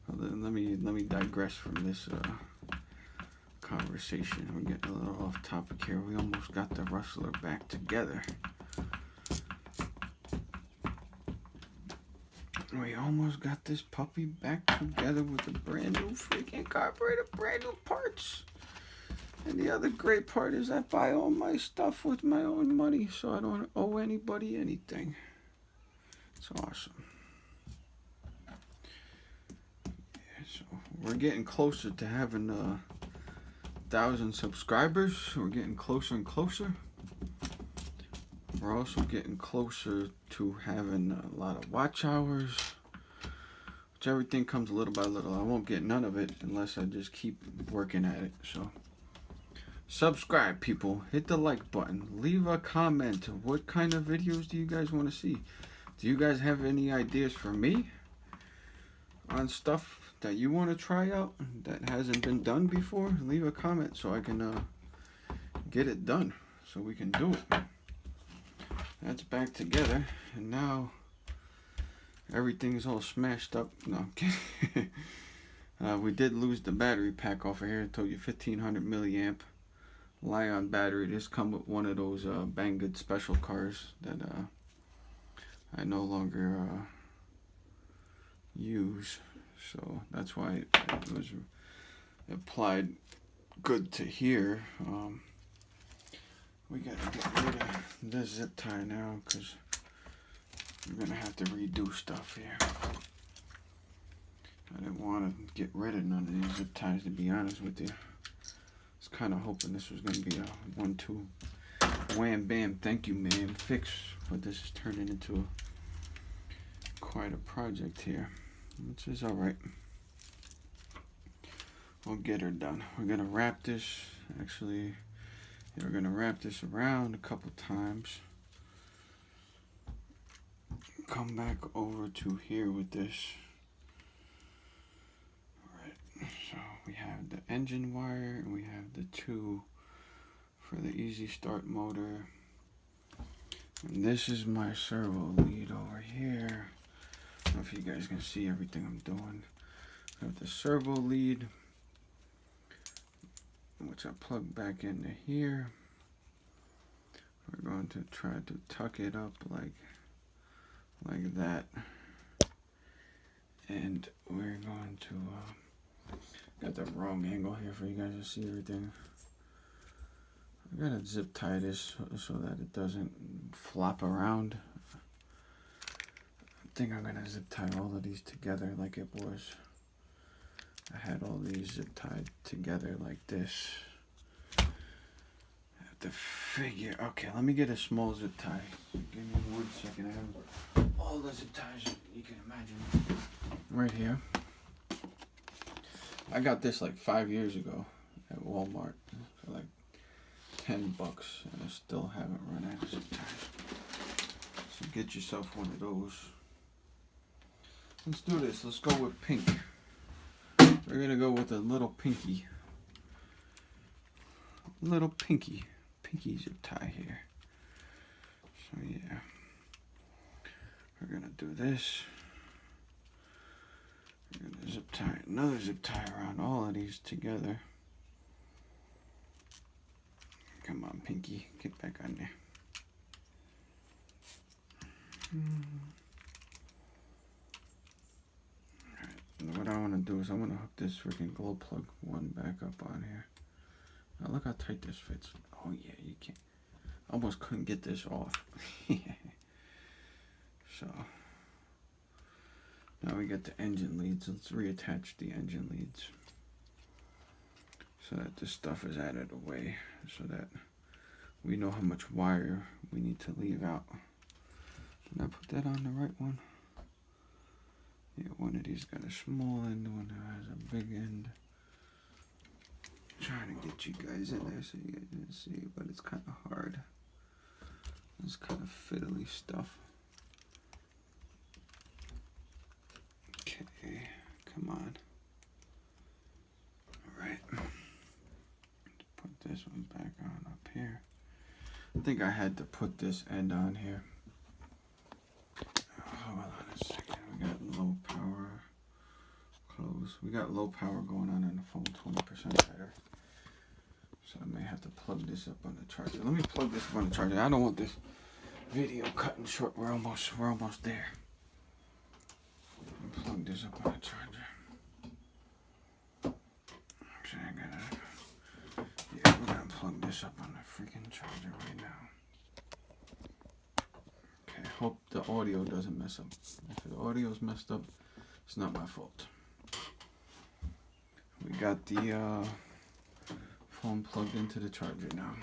[SPEAKER 1] Well, then let me digress from this conversation. We're getting a little off topic here. We almost got the Rustler back together. We almost got this puppy back together with a brand new freaking carburetor, brand new parts. And the other great part is I buy all my stuff with my own money, so I don't owe anybody anything. It's awesome. Yeah, so we're getting closer to having 1,000 subscribers. We're getting closer and closer. We're also getting closer to having a lot of watch hours, which everything comes little by little. I won't get none of it unless I just keep working at it. So subscribe, people. Hit the like button. Leave a comment. What kind of videos do you guys want to see? Do you guys have any ideas for me on stuff that you want to try out that hasn't been done before? Leave a comment so I can get it done, so we can do it. That's back together, and now everything's all smashed up. No, I'm kidding. We did lose the battery pack off of here. I told you 1500 milliamp Li-ion battery. This come with one of those Banggood special cars that I no longer use, so that's why it was applied good to here. We got to get rid of this zip tie now because we're gonna have to redo stuff here. I didn't want to get rid of none of these zip ties, to be honest with you. I was kind of hoping this was gonna be a 1-2 wham bam thank you ma'am fix, but this is turning into quite a project here, which is alright. We'll get her done. We're gonna wrap this, actually, we're gonna wrap this around a couple times. Come back over to here with this. Alright, so we have the engine wire and we have the two for the easy start motor. And this is my servo lead over here. I don't know if you guys can see everything I'm doing. I have the servo lead, which I plug back into here. We're going to try to tuck it up like that, and we're going to got the wrong angle here for you guys to see everything. I gotta zip tie this so that it doesn't flop around. I think I'm gonna zip tie all of these together like it was. I had all these zip tied together like this. I have to figure. Okay, let me get a small zip tie. Give me 1 second. I have all the zip ties you can imagine right here. I got this like 5 years ago at Walmart for like $10, and I still haven't run out of zip ties. So get yourself one of those. Let's do this. Let's go with pink. We're gonna go with a little pinky zip tie here. So yeah, we're gonna do this. We're gonna zip tie another zip tie around all of these together. Come on, pinky, get back on there. Alright, and what I want to do is I want to hook this freaking glow plug one back up on here. Now look how tight this fits. Oh yeah, you can't. Almost couldn't get this off. So now we got the engine leads. Let's reattach the engine leads so that this stuff is out of the way, so that we know how much wire we need to leave out. Did I put that on the right one? Yeah, one of these got a small end, one has a big end. Trying to get you guys in there so you guys can see, but it's kind of hard. It's kind of fiddly stuff. Okay, come on. Alright. Put this one back on up here. I think I had to put this end on here. Hold on a second. We got low power. Close. We got low power going on the phone, 20% better. So I may have to plug this up on the charger. Let me plug this up on the charger. I don't want this video cutting short. We're almost there. Plug this up on the charger. Actually, we're gonna plug this up on the freaking charger right now. Okay, hope the audio doesn't mess up. If the audio's messed up, it's not my fault. We got the phone plugged into the charger now.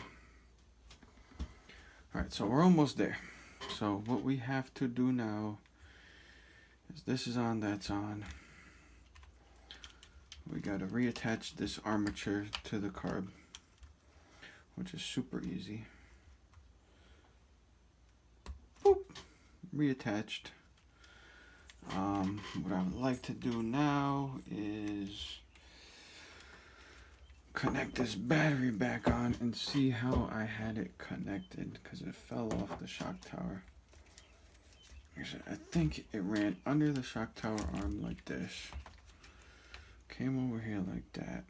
[SPEAKER 1] Alright, so we're almost there. So what we have to do now is this is on, that's on. We got to reattach this armature to the carb, which is super easy. Boop. Reattached. What I would like to do now is connect this battery back on and see how I had it connected, because it fell off the shock tower. I think it ran under the shock tower arm like this, came over here like that.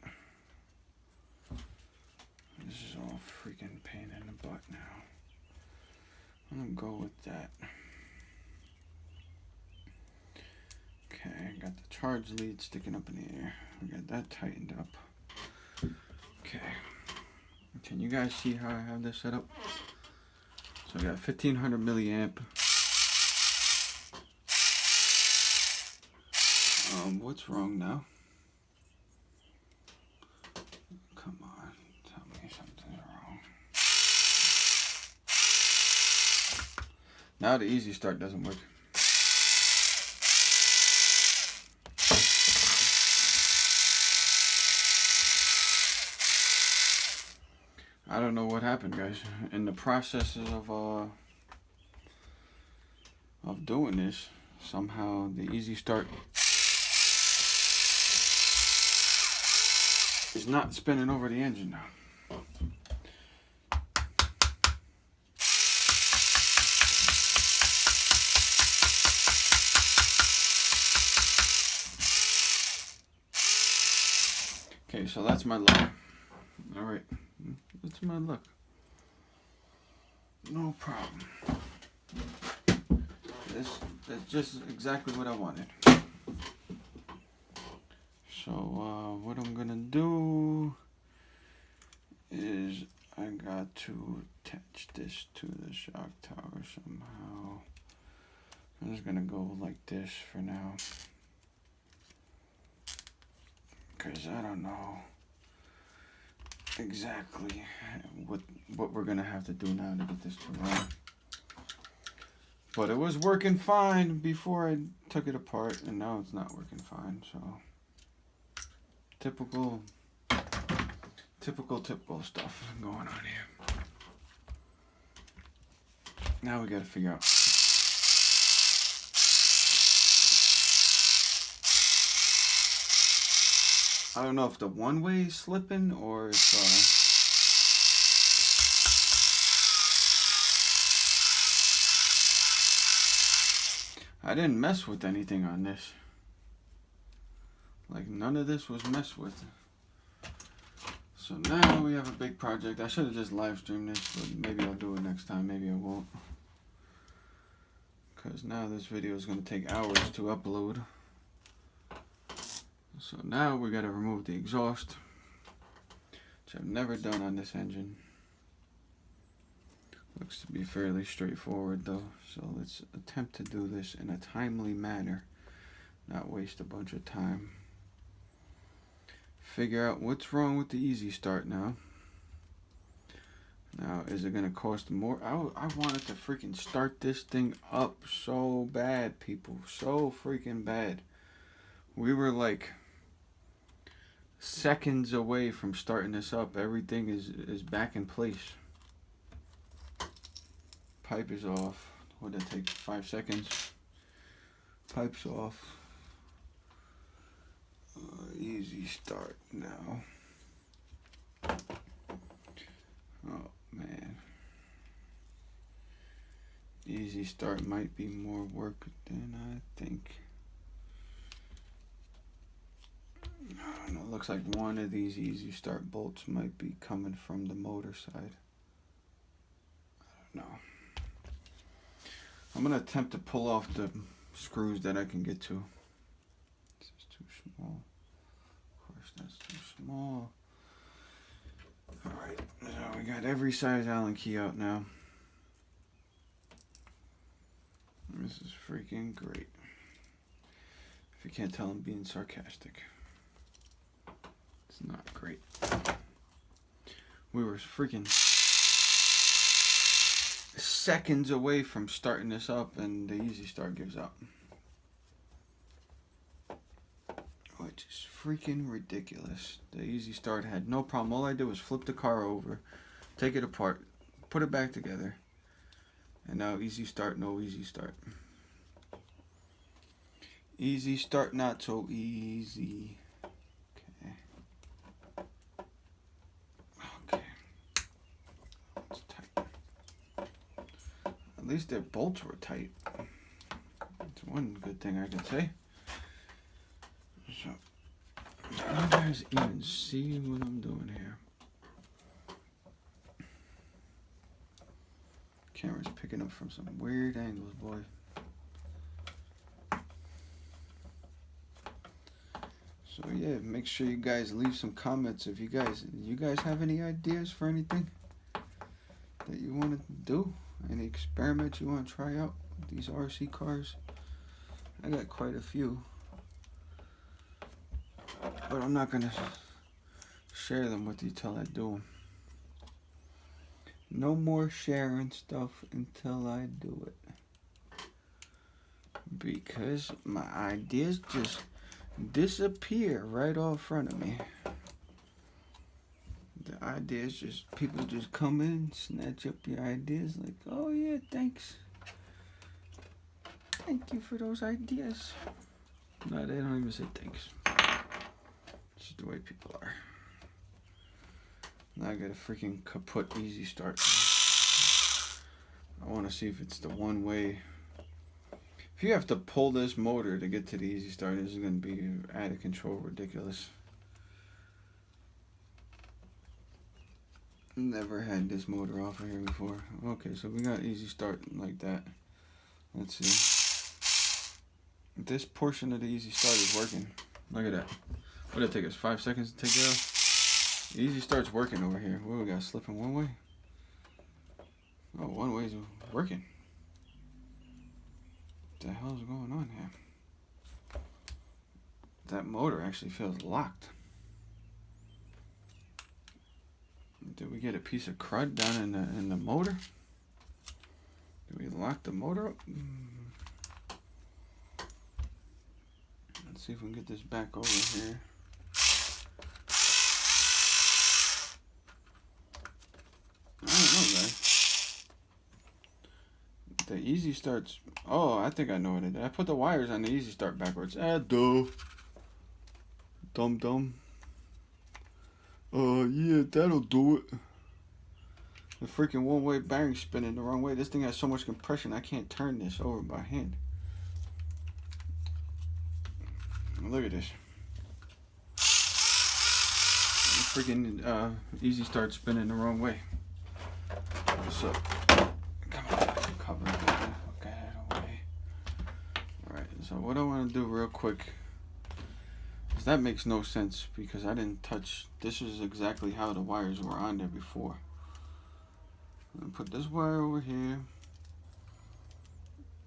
[SPEAKER 1] This is all freaking pain in the butt now. I'm gonna go with that. Okay, got the charge lead sticking up in the air. We got that tightened up. Okay, can you guys see how I have this set up? So I got 1500 milliamp. What's wrong now? Come on, tell me something's wrong. Now the easy start doesn't work. I don't know what happened, guys. In the processes of doing this, somehow the easy start is not spinning over the engine now. Okay, so that's my luck. All right, that's my luck. No problem. That's just exactly what I wanted. So what I'm gonna do is I got to attach this to the shock tower somehow. I'm just gonna go like this for now, because I don't know exactly what we're gonna have to do now to get this to run. But it was working fine before I took it apart, and now it's not working fine. So typical stuff going on here. Now we gotta figure out. I don't know if the one-way is slipping or if I didn't mess with anything on this. Like, none of this was messed with. So now we have a big project. I should have just live streamed this, but maybe I'll do it next time. Maybe I won't. Because now this video is going to take hours to upload. So now we got to remove the exhaust, which I've never done on this engine. Looks to be fairly straightforward though. So let's attempt to do this in a timely manner, not waste a bunch of time. Figure out what's wrong with the easy start now. Now, is it going to cost more? I wanted to freaking start this thing up so bad, people. So freaking bad. We were like seconds away from starting this up. Everything is back in place. Pipe is off. What did that take? 5 seconds. Pipe's off. Easy start now. Oh man. Easy start might be more work than I think. I don't know, looks like one of these easy start bolts might be coming from the motor side. I don't know. I'm gonna attempt to pull off the screws that I can get to. This is too small. Of course, that's too small. Alright, so we got every size Allen key out now. This is freaking great. If you can't tell, I'm being sarcastic. It's not great. We were freaking seconds away from starting this up, and the easy start gives up. Which is freaking ridiculous. The easy start had no problem. All I did was flip the car over, take it apart, put it back together, and now easy start, no easy start. Easy start, not so easy. Okay. It's tight. At least their bolts were tight. That's one good thing I can say. So, do you guys even see what I'm doing here? Camera's picking up from some weird angles, boy. So yeah, make sure you guys leave some comments if you guys have any ideas for anything that you want to do, any experiments you want to try out with these RC cars. I got quite a few, but I'm not gonna share them with you till I do them. No more sharing stuff until I do it, because my ideas just disappear right off front of me. The ideas just, people just come in, snatch up your ideas like, oh yeah, thanks. Thank you for those ideas. No, they don't even say thanks. It's just the way people are. Now I got a freaking kaput easy start. I want to see if it's the one way. If you have to pull this motor to get to the easy start, this is going to be out of control, ridiculous. Never had this motor off of here before. Okay, so we got easy start like that. Let's see. This portion of the easy start is working. Look at that. What did it take us? 5 seconds to take it off? The easy start's working over here. What, we got slipping one way? Oh, one way's working. What the hell's going on here? That motor actually feels locked. Did we get a piece of crud down in the motor? Did we lock the motor up? Let's see if we can get this back over here. I don't know, guys. The easy starts. Oh, I think I know what I did. I put the wires on the easy start backwards. Duh. Dumb. Yeah, that'll do it. The freaking one-way bearing spinning the wrong way. This thing has so much compression, I can't turn this over by hand. Look at this. The freaking easy start spinning the wrong way. So, come on, cover it. Get it away. Alright, so what I want to do real quick. That makes no sense because I didn't touch. This is exactly how the wires were on there before. I'm gonna put this wire over here.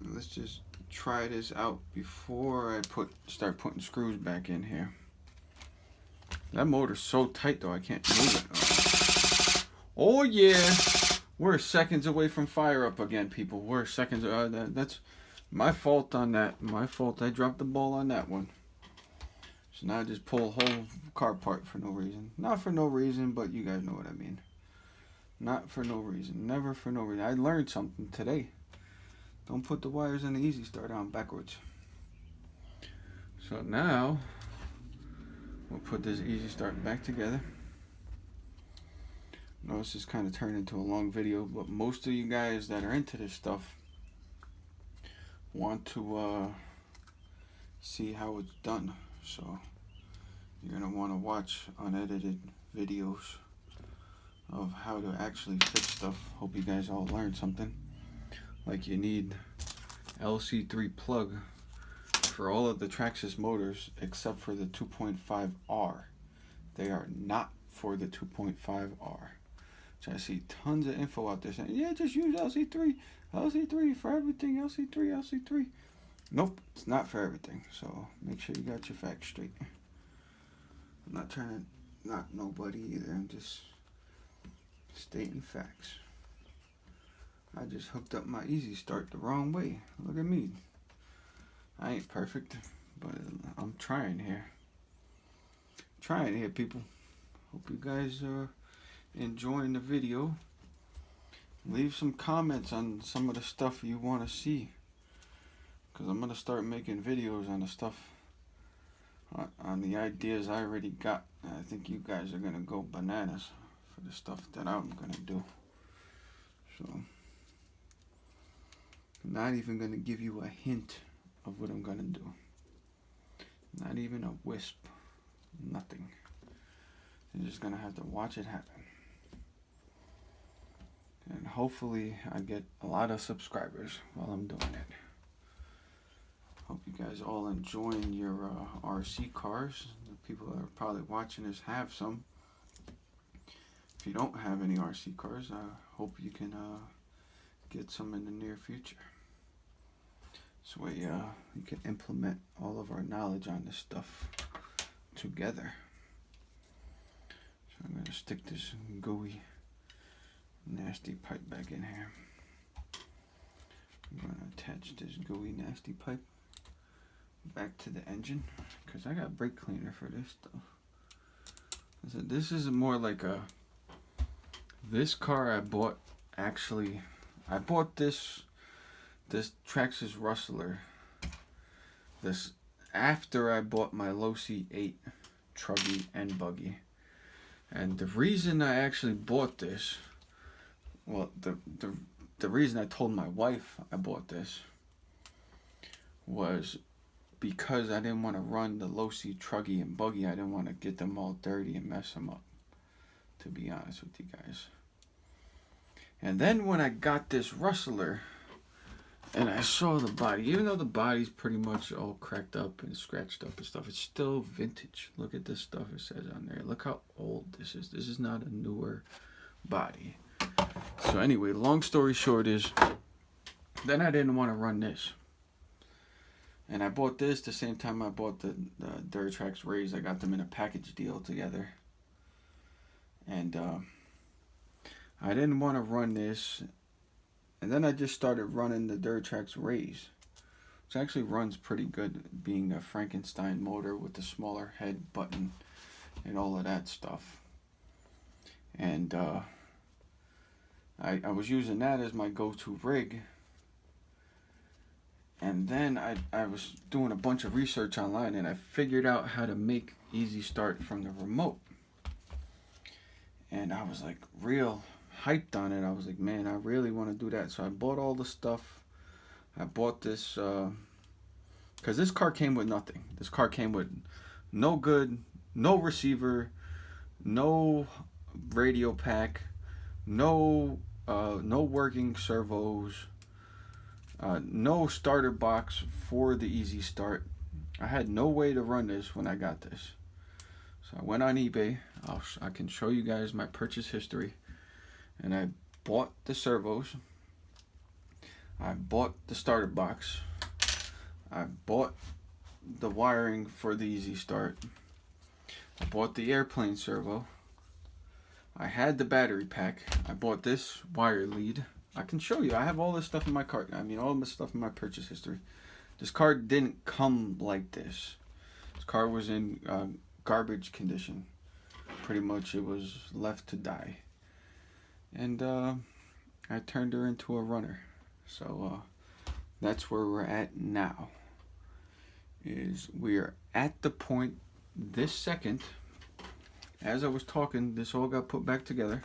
[SPEAKER 1] Let's just try this out before I start putting screws back in here. That motor's so tight though I can't move it. Oh yeah, we're seconds away from fire up again, people. We're seconds. That's my fault on that. My fault. I dropped the ball on that one. So now I just pull a whole car apart for no reason. Not for no reason, but you guys know what I mean. Not for no reason. Never for no reason. I learned something today. Don't put the wires in the easy start on backwards. So now we'll put this easy start back together. Notice this kind of turned into a long video, but most of you guys that are into this stuff want to see how it's done. So you're going to want to watch unedited videos of how to actually fix stuff. Hope you guys all learned something. Like you need LC3 plug for all of the Traxxas motors except for the 2.5R. They are not for the 2.5R. So I see tons of info out there saying, yeah, just use LC3. LC3 for everything. LC3, LC3. Nope, it's not for everything. So make sure you got your facts straight. I'm not trying to knock nobody either. I'm just stating facts. I just hooked up my easy start the wrong way. Look at me. I ain't perfect, but I'm trying here. Trying here, people. Hope you guys are enjoying the video. Leave some comments on some of the stuff you want to see, because I'm going to start making videos on the stuff, on the ideas I already got. I think you guys are going to go bananas for the stuff that I'm going to do. So I'm not even going to give you a hint of what I'm going to do. Not even a wisp. Nothing. You're just going to have to watch it happen. And hopefully I get a lot of subscribers while I'm doing it. Hope you guys all enjoying your RC cars. The people that are probably watching this have some. If you don't have any RC cars, I hope you can get some in the near future. This way we can implement all of our knowledge on this stuff together. So I'm going to stick this gooey nasty pipe back in here. I'm going to attach this gooey nasty pipe back to the engine, because I got brake cleaner for this stuff. So this is more like this car I bought, actually, I bought this Traxxas Rustler this after I bought my low C8 truggy and buggy. And the reason I actually bought this, well, the reason I told my wife I bought this was because I didn't want to run the low C truggy and buggy. I didn't want to get them all dirty and mess them up, to be honest with you guys. And then when I got this Rustler and I saw the body, even though the body's pretty much all cracked up and scratched up and stuff, it's still vintage. Look at this stuff it says on there. Look how old this is. This is not a newer body. So anyway, long story short is, then I didn't want to run this. And I bought this the same time I bought the Traxxas Rays. I got them in a package deal together. And I didn't want to run this. And then I just started running the Traxxas Rays, which actually runs pretty good, being a Frankenstein motor with the smaller head button and all of that stuff. And I was using that as my go-to rig. And then I was doing a bunch of research online, and I figured out how to make easy start from the remote. And I was like real hyped on it. I was like, man, I really want to do that. So I bought all the stuff. I bought this because this car came with nothing. This car came with no receiver, no radio pack, no working servos, no starter box for the easy start. I had no way to run this when I got this. So I went on eBay. I can show you guys my purchase history. And I bought the servos. I bought the starter box. I bought the wiring for the easy start. I bought the airplane servo. I had the battery pack. I bought this wire lead. I can show you. I have all this stuff in my cart. I mean, all this stuff in my purchase history. This cart didn't come like this. This car was in garbage condition. Pretty much it was left to die. And I turned her into a runner. So that's where we're at now. We are at the point this second, as I was talking, this all got put back together.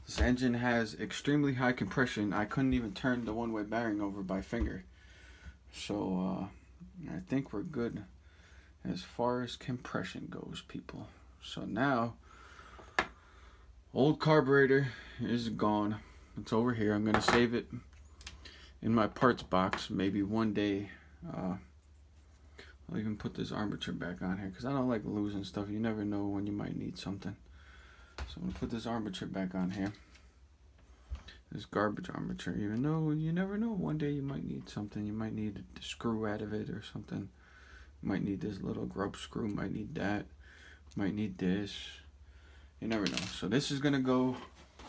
[SPEAKER 1] This engine has extremely high compression. I couldn't even turn the one-way bearing over by finger. So I think we're good as far as compression goes, people. So now, old carburetor is gone. It's over here. I'm gonna save it in my parts box. Maybe one day I'll even put this armature back on here, because I don't like losing stuff. You never know when you might need something. So I'm gonna put this armature back on here. This garbage armature, even though you never know. One day you might need something. You might need the screw out of it or something. You might need this little grub screw. Might need that. Might need this. You never know. So this is gonna go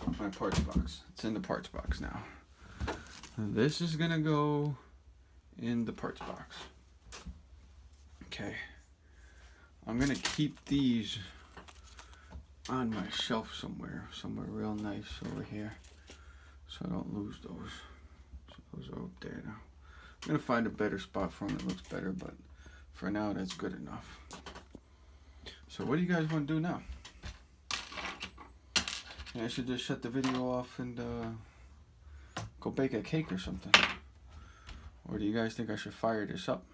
[SPEAKER 1] in my parts box. It's in the parts box now. This is gonna go in the parts box. Okay. I'm gonna keep these on my shelf somewhere real nice over here, so I don't lose those. So those are up there now. I'm gonna find a better spot for them that looks better, but for now that's good enough. So what do you guys want to do now? Yeah, I should just shut the video off and go bake a cake or something. Or do you guys think I should fire this up?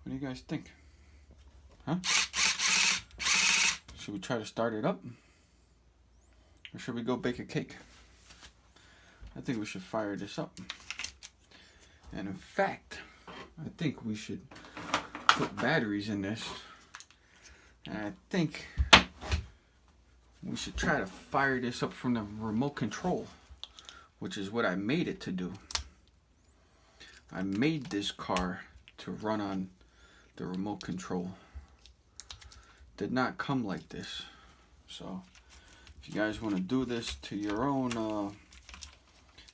[SPEAKER 1] What do you guys think? Huh? Should we try to start it up? Or should we go bake a cake? I think we should fire this up. And in fact, I think we should put batteries in this. And I think we should try to fire this up from the remote control, which is what I made it to do. I made this car to run on the remote control. Did not come like this. So if you guys want to do this to your own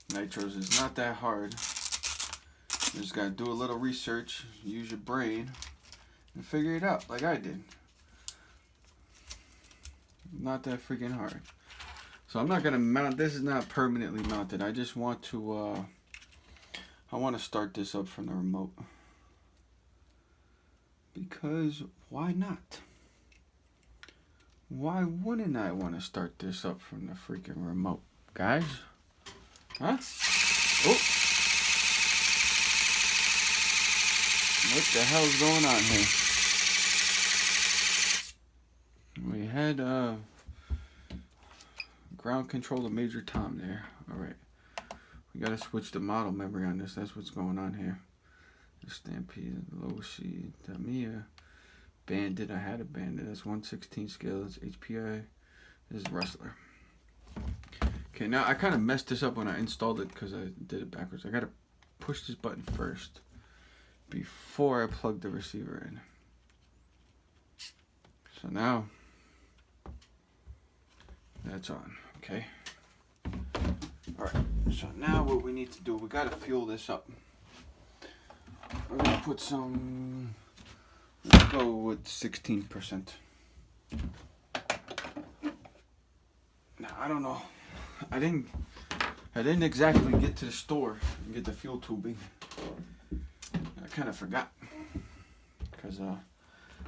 [SPEAKER 1] nitros, it's not that hard. You just gotta do a little research, use your brain, and figure it out like I did. Not that freaking hard. So I'm not gonna mount, this is not permanently mounted. I just want to I want to start this up from the remote. Because why not? Why wouldn't I want to start this up from the freaking remote, guys? Huh? Oh! What the hell's going on here? We had ground control of Major Tom there. Alright. We gotta switch the model memory on this. That's what's going on here. The Stampede, Low C, Tamiya, Bandit. I had a Bandit. That's 1/16 scale. That's HPI. This is Rustler. Okay, now I kind of messed this up when I installed it because I did it backwards. I gotta push this button first before I plug the receiver in. So now that's on. Okay. Alright, so now what we need to do, we gotta fuel this up. We're gonna put some, let's go with 16%. Now, I don't know. I didn't exactly get to the store and get the fuel tubing. I kind of forgot. Because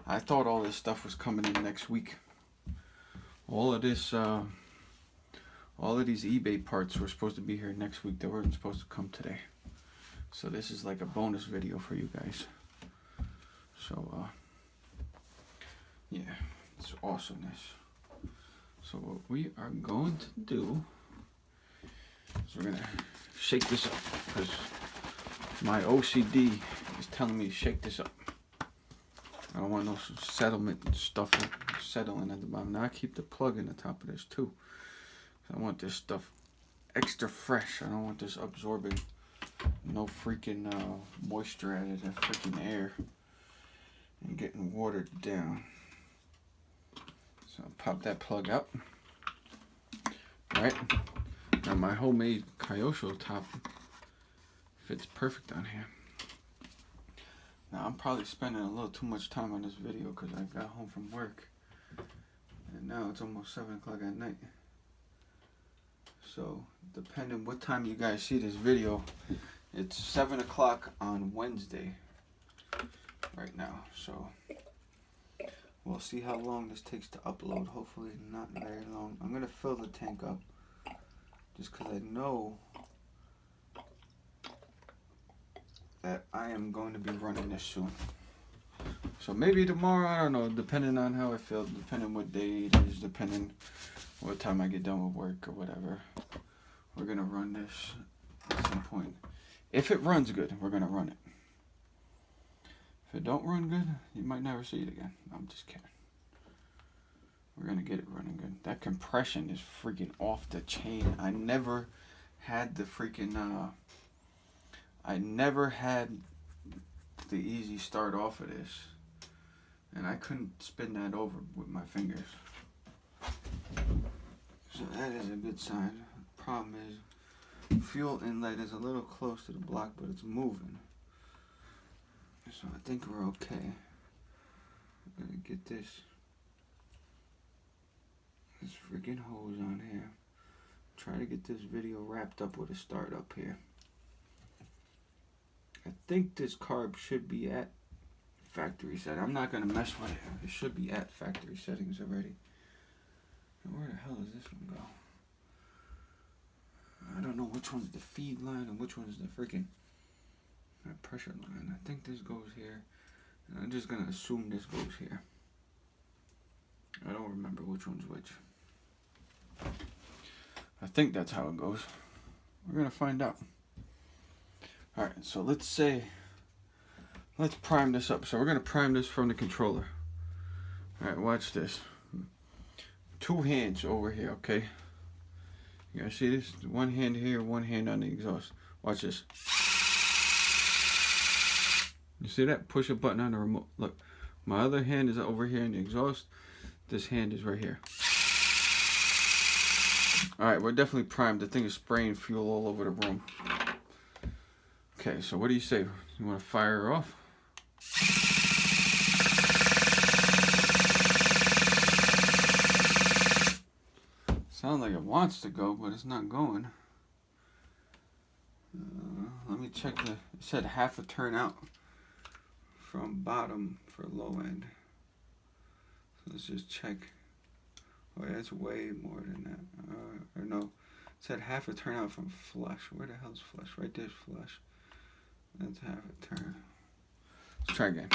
[SPEAKER 1] I thought all this stuff was coming in next week. All of these eBay parts were supposed to be here next week. They weren't supposed to come today. So this is like a bonus video for you guys. So yeah, it's awesomeness. So what we are going to do is we're gonna shake this up because my OCD is telling me to shake this up. I don't want no settlement stuff settling at the bottom. Now I keep the plug in the top of this too. I want this stuff extra fresh. I don't want this absorbing no freaking moisture out of the freaking air and getting watered down. So I'll pop that plug up. Right. Now my homemade Kyosho top fits perfect on here. Now I'm probably spending a little too much time on this video because I got home from work. And now it's almost 7 o'clock at night. So, depending what time you guys see this video, it's 7 o'clock on Wednesday right now. So, we'll see how long this takes to upload. Hopefully not very long. I'm going to fill the tank up just because I know that I am going to be running this soon. So maybe tomorrow, I don't know, depending on how I feel, depending what day it is, depending what time I get done with work or whatever. We're going to run this at some point. If it runs good, we're going to run it. If it don't run good, you might never see it again. I'm just kidding. We're going to get it running good. That compression is freaking off the chain. I never had the freaking, I never had the easy start off of this. And I couldn't spin that over with my fingers. So that is a good sign. The problem is, fuel inlet is a little close to the block, but it's moving. So I think we're okay. I'm gonna get this freaking hose on here. Try to get this video wrapped up with a start up here. I think this carb should be at factory setting. I'm not gonna mess with it. It should be at factory settings already. And where the hell does this one go? I don't know which one's the feed line and which one's the freaking pressure line. I think this goes here, and I'm just gonna assume this goes here. I don't remember which one's which. I think that's how it goes. We're gonna find out. Alright, so let's prime this up. So we're gonna prime this from the controller. Alright, watch this. 2 hands over here, okay? You guys see this? 1 hand here, 1 hand on the exhaust. Watch this. You see that? Push a button on the remote. Look, my other hand is over here in the exhaust. This hand is right here. Alright, we're definitely primed. The thing is spraying fuel all over the room. Okay, so what do you say? You want to fire her off? Sounds like it wants to go, but it's not going. Let me check it said half a turn out from bottom for low end. So let's just check. Oh yeah, it's way more than that. Or no, it said half a turn out from flush. Where the hell's flush? Right there's flush. That's half a turn. Let's try again.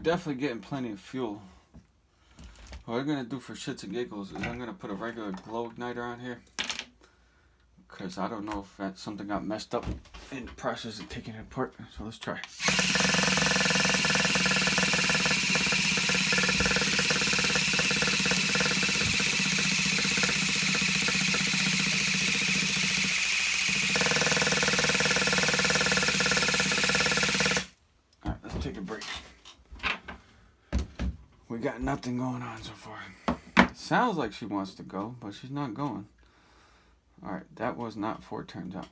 [SPEAKER 1] Definitely getting plenty of fuel. What I'm gonna do for shits and giggles is I'm gonna put a regular glow igniter on here, because I don't know if that something got messed up in the process of taking it apart. So let's try. Alright, let's take a break. We got nothing going on so far. It sounds like she wants to go, but she's not going. Alright, that was not 4 turns out.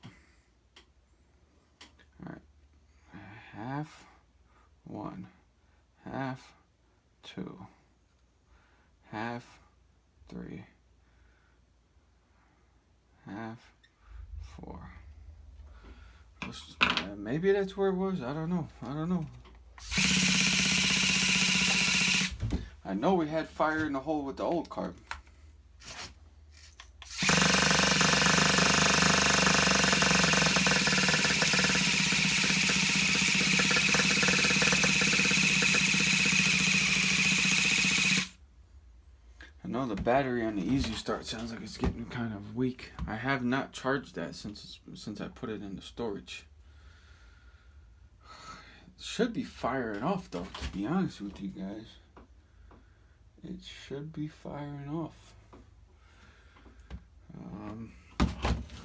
[SPEAKER 1] Alright. Half 1. Half 2. Half 3. Half 4. Maybe that's where it was. I don't know. I know we had fire in the hole with the old carb. I know the battery on the Easy Start sounds like it's getting kind of weak. I have not charged that since I put it in the storage. It should be firing off though, to be honest with you guys. it should be firing off.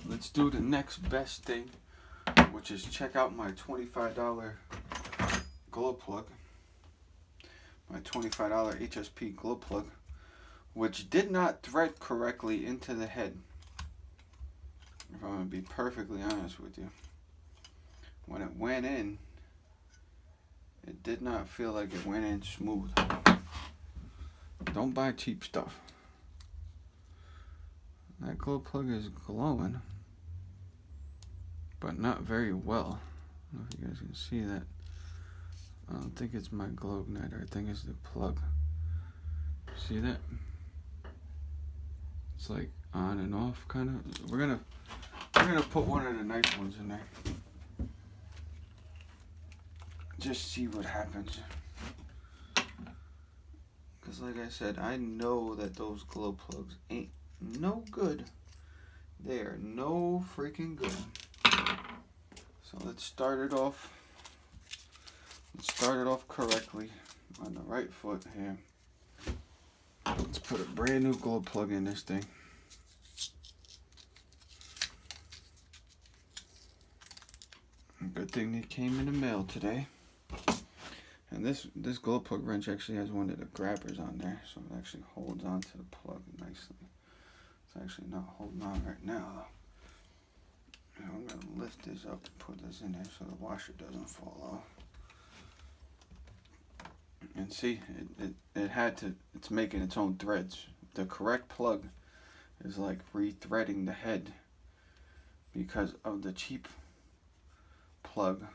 [SPEAKER 1] Let's do the next best thing, which is check out my $25 glow plug. My $25 HSP glow plug, which did not thread correctly into the head. If I'm going to be perfectly honest with you. When it went in, it did not feel like it went in smooth. Don't buy cheap stuff. That glow plug is glowing, but not very well. I don't know if you guys can see that. I don't think it's my glow igniter. I think it's the plug. See that? It's like on and off kind of. We're gonna put one of the nice ones in there. Just see what happens. Cause like I said, I know that those glow plugs ain't no good. They are no freaking good. So let's start it off. Let's start it off correctly on the right foot here. Let's put a brand new glow plug in this thing. Good thing they came in the mail today. And this glow plug wrench actually has one of the grabbers on there, so it actually holds on to the plug nicely. It's actually not holding on right now though. And I'm gonna lift this up and put this in there so the washer doesn't fall off. And see, it's making its own threads. The correct plug is like re-threading the head because of the cheap plug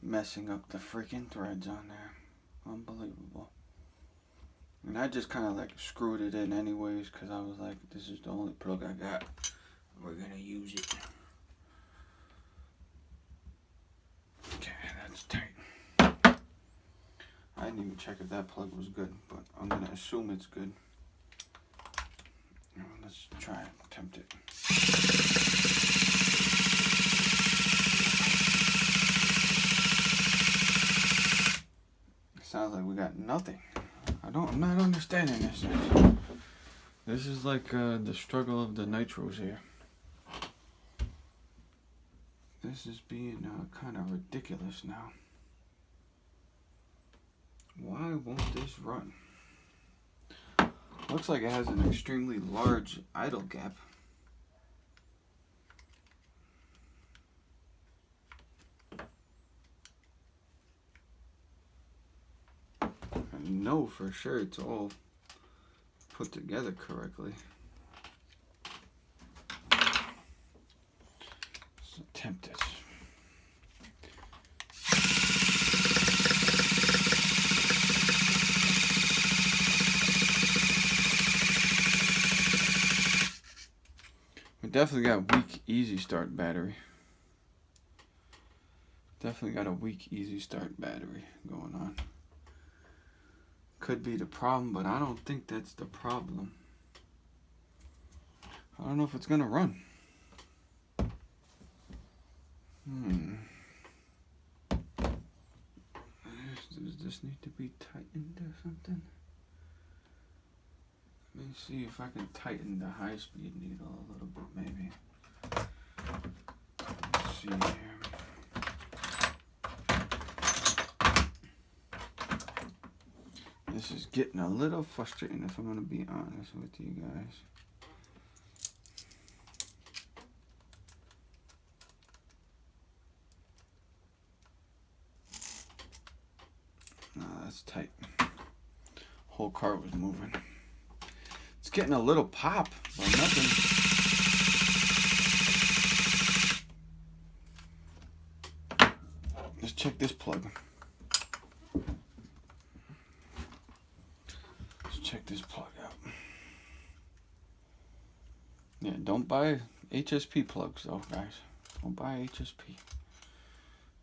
[SPEAKER 1] messing up the freaking threads on there. Unbelievable. And I just kind of like screwed it in anyways because I was like, this is the only plug I got. We're gonna use it. Okay, that's tight. I didn't even check if that plug was good, but I'm gonna assume it's good. Let's try and attempt it. Sounds like we got nothing. I'm not understanding this. This is like the struggle of the nitros here. This is being kind of ridiculous now. Why won't this run? Looks like it has an extremely large idle gap. I know for sure it's all put together correctly. Let's attempt this. We definitely got weak easy start battery. Definitely got a weak easy start battery going on. Could be the problem, but I don't think that's the problem. I don't know if it's gonna run. Does this need to be tightened or something? Let me see if I can tighten the high-speed needle a little bit, maybe. Let's see here. This is getting a little frustrating if I'm going to be honest with you guys. No, that's tight. Whole car was moving. It's getting a little pop, but nothing. Let's check this plug. Check this plug out. Yeah, don't buy HSP plugs though, guys. Don't buy HSP.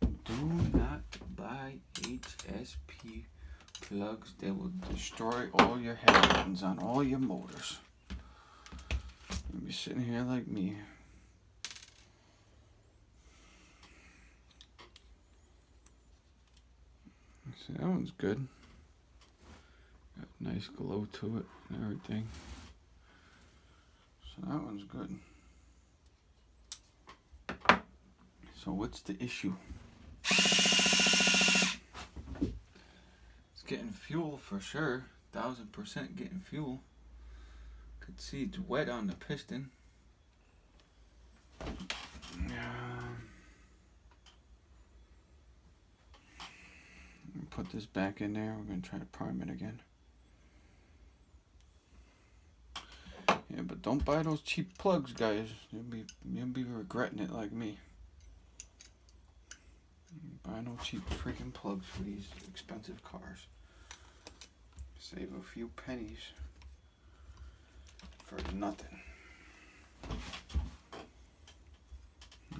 [SPEAKER 1] Do not buy HSP plugs. They will destroy all your head buttons on all your motors. You'll be sitting here like me. See, that one's good. Got Nice glow to it and everything. So that one's good. So what's the issue? It's getting fuel for sure. 1000% getting fuel. Could see it's wet on the piston. Put this back in there. We're going to try to prime it again. Yeah, but don't buy those cheap plugs, guys. You'll be regretting it like me. Buy no cheap freaking plugs for these expensive cars. Save a few pennies for nothing.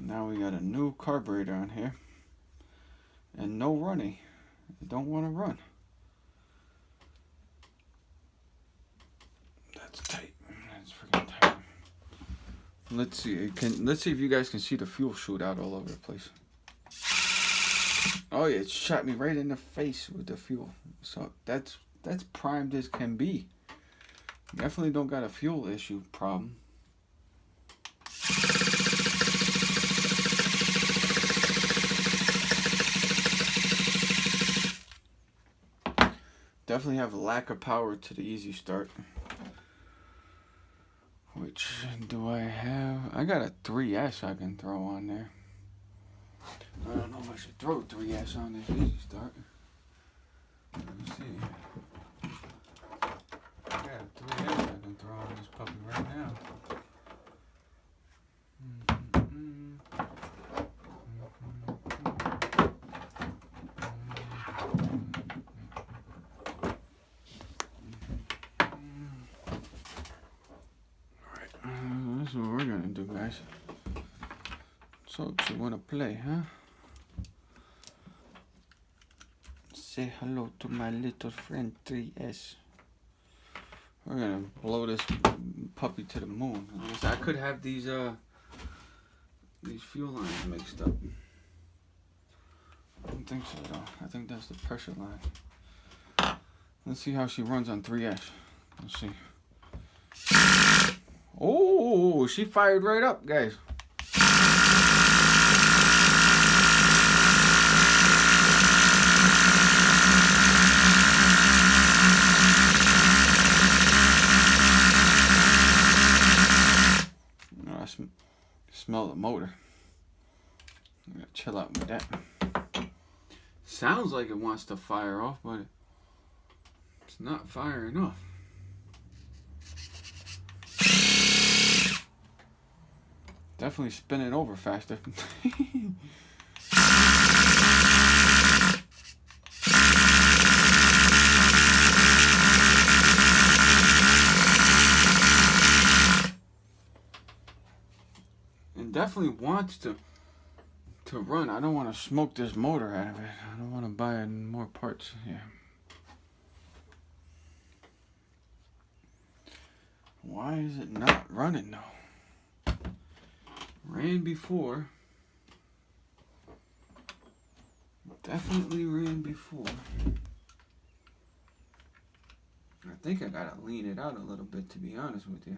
[SPEAKER 1] Now we got a new carburetor on here and no running. You don't want to run. That's tight. That's freaking tight. Let's see. Let's see if you guys can see the fuel shoot out all over the place. Oh yeah, it shot me right in the face with the fuel. So that's primed as can be. Definitely don't got a fuel issue problem. Definitely have a lack of power to the easy start. Which do I have? I got a 3S I can throw on there. I don't know if I should throw 3S on this easy start. Let me see. I got a 3S I can throw on this puppy right now. That's what we're gonna do, guys. So, you wanna play, huh? Say hello to my little friend 3S. We're gonna blow this puppy to the moon. I could have these fuel lines mixed up. I don't think so though. I think that's the pressure line. Let's see how she runs on 3S. Let's see. Oh, she fired right up, guys. I smell the motor. I gotta chill out with that. Sounds like it wants to fire off, but it's not firing off. Definitely spinning over faster. And definitely wants to run. I don't want to smoke this motor out of it. I don't want to buy more parts. Yeah. Why is it not running though? Ran before. Definitely ran before. I think I gotta lean it out a little bit, to be honest with you.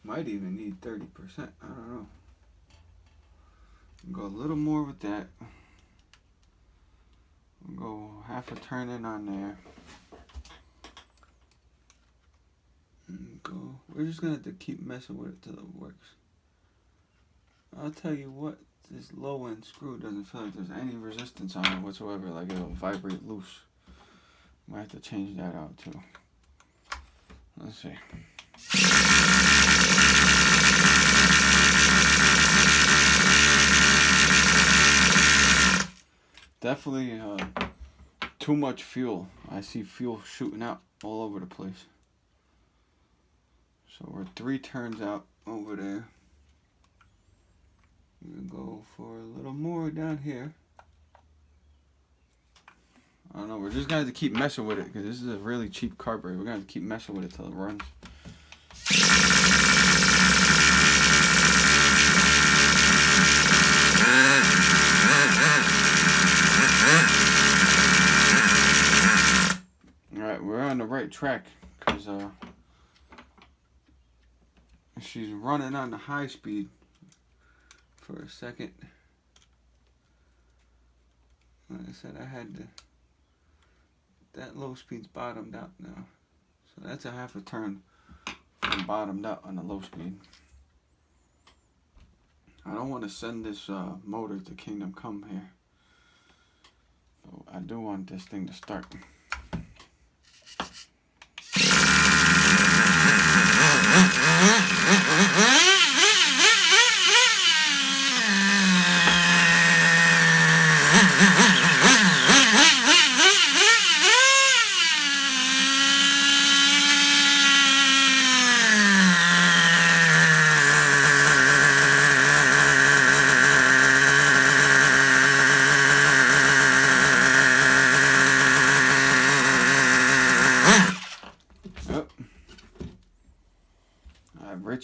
[SPEAKER 1] Might even need 30%. I don't know. Go a little more with that. We'll go half a turn in on there. And go. We're just gonna have to keep messing with it till it works. I'll tell you what, this low end screw doesn't feel like there's any resistance on it whatsoever. Like it'll vibrate loose. Might have to change that out too. Let's see. Definitely too much fuel. I see fuel shooting out all over the place. So we're 3 turns out over there. We're gonna go for a little more down here. I don't know, we're just gonna have to keep messing with it because this is a really cheap carburetor. We're gonna have to keep messing with it till it runs. right track, because she's running on the high speed for a second. Like I said, I had that low speed's bottomed out now. So that's a half a turn from bottomed out on the low speed. I don't want to send this motor to Kingdom Come here. So I do want this thing to start.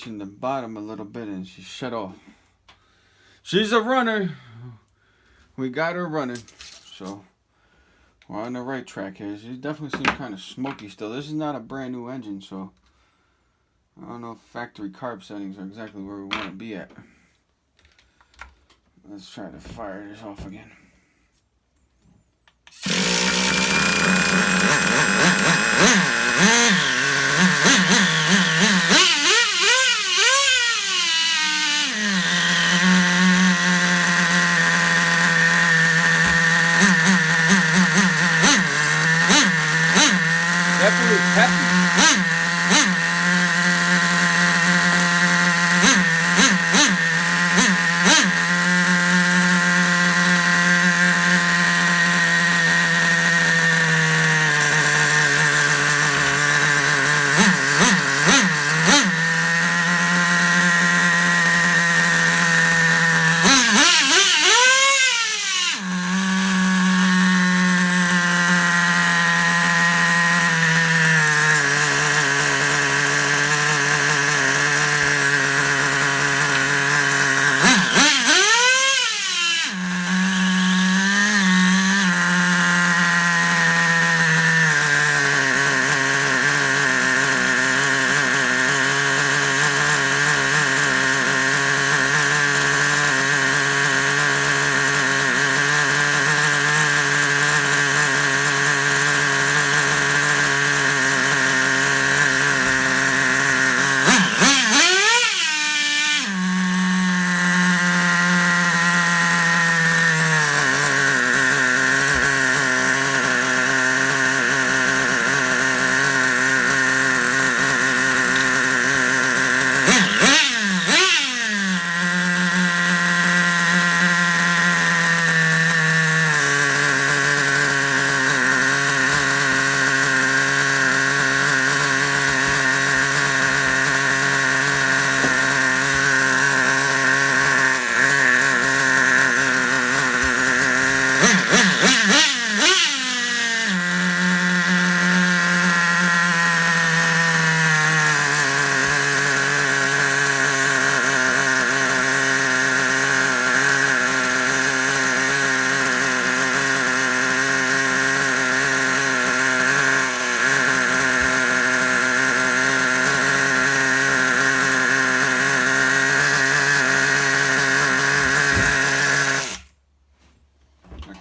[SPEAKER 1] In the bottom a little bit and she shut off. She's a runner. We got her running. So we're on the right track here. She definitely seems kind of smoky still. This is not a brand new engine, so I don't know if factory carb settings are exactly where we want to be at. Let's try to fire this off again.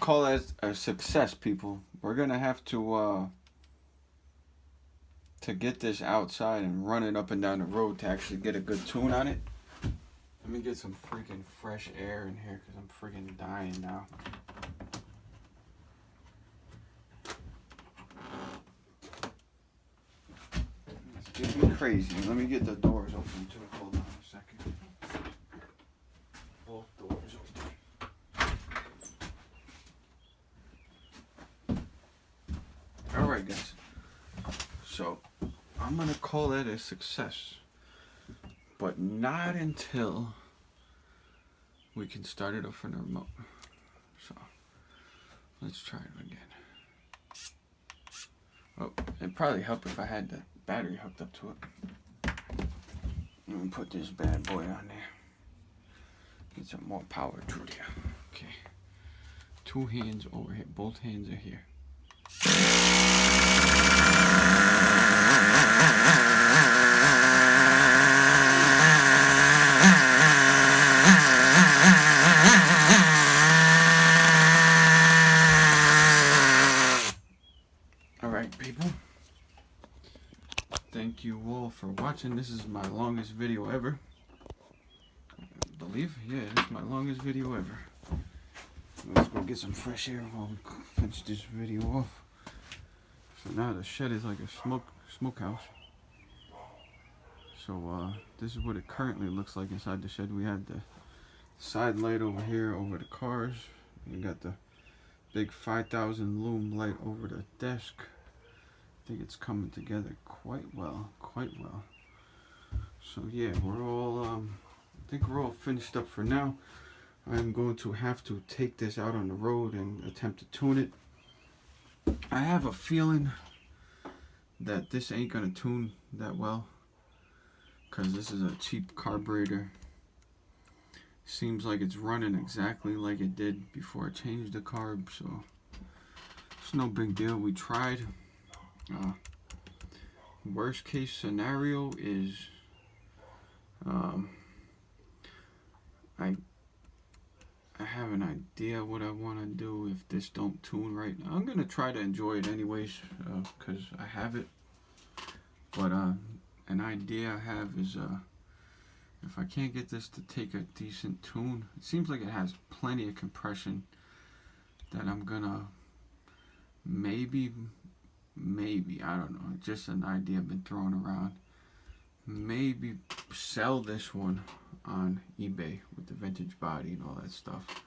[SPEAKER 1] Call that a success, people. We're gonna have to get this outside and run it up and down the road to actually get a good tune on it. Let me get some freaking fresh air in here because I'm freaking dying now. It's getting me crazy. Let me get the doors open too. Hold on a second. Both doors open. Alright guys, so I'm going to call that a success, but not until we can start it up from the remote. So let's try it again. Oh, it'd probably help if I had the battery hooked up to it. Let me put this bad boy on there. Get some more power through there. Okay, 2 hands over here, both hands are here. watching. This is my longest video ever. I believe, yeah, this is my longest video ever. Let's go get some fresh air while we finish this video off. So now the shed is like a smokehouse. So this is what it currently looks like inside the shed. We had the side light over here over the cars. We got the big 5000 lume light over the desk. I think it's coming together quite well, So yeah, we're all, I think we're all finished up for now. I'm going to have to take this out on the road and attempt to tune it. I have a feeling that this ain't gonna tune that well, because this is a cheap carburetor. Seems like it's running exactly like it did before I changed the carb, so it's no big deal. We tried. Worst case scenario is I have an idea what I want to do if this don't tune right now. I'm gonna try to enjoy it anyways, because I have it. But an idea I have is if I can't get this to take a decent tune, it seems like it has plenty of compression, that I'm gonna maybe, I don't know, just an idea I've been throwing around, maybe sell this one on eBay with the vintage body and all that stuff.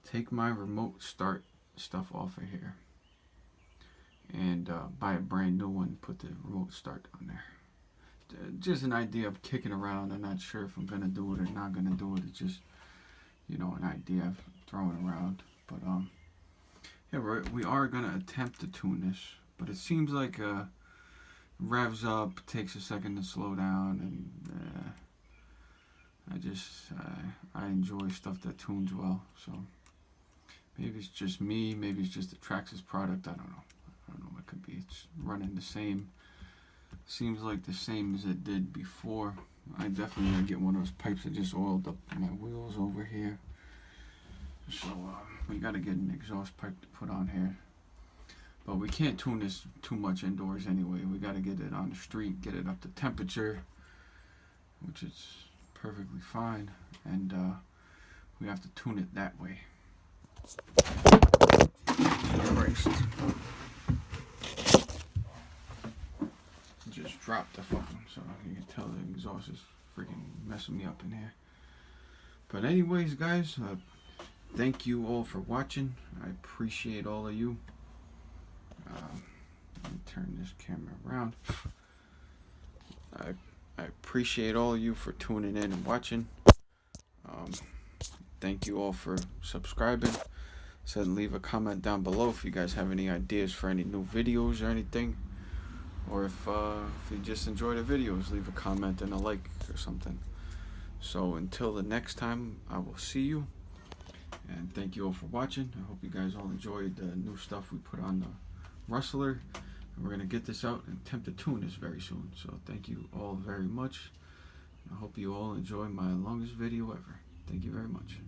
[SPEAKER 1] Take my remote start stuff off of here and buy a brand new one, put the remote start on there. Just an idea of kicking around. I'm not sure if I'm gonna do it or not gonna do it. It's just, you know, an idea of throwing around. But yeah, we are gonna attempt to tune this, but it seems like revs up, takes a second to slow down, and I enjoy stuff that tunes well. So maybe it's just me, maybe it's just the Traxxas product. I don't know what it could be. It's running the same. Seems like the same as it did before. I definitely gotta get one of those pipes that just oiled up my wheels over here. So we gotta get an exhaust pipe to put on here. But we can't tune this too much indoors anyway. We gotta get it on the street, get it up to temperature, which is perfectly fine. And we have to tune it that way. Christ. Just dropped the fucking, so you can tell the exhaust is freaking messing me up in here. But anyways, guys, thank you all for watching. I appreciate all of you. Let me turn this camera around. I appreciate all of you for tuning in and watching. Thank you all for subscribing. Said leave a comment down below if you guys have any ideas for any new videos or anything. Or if you just enjoy the videos, leave a comment and a like or something. So until the next time, I will see you. And thank you all for watching. I hope you guys all enjoyed the new stuff we put on the Rustler. And we're going to get this out and attempt to tune this very soon. So thank you all very much. I hope you all enjoy my longest video ever. Thank you very much.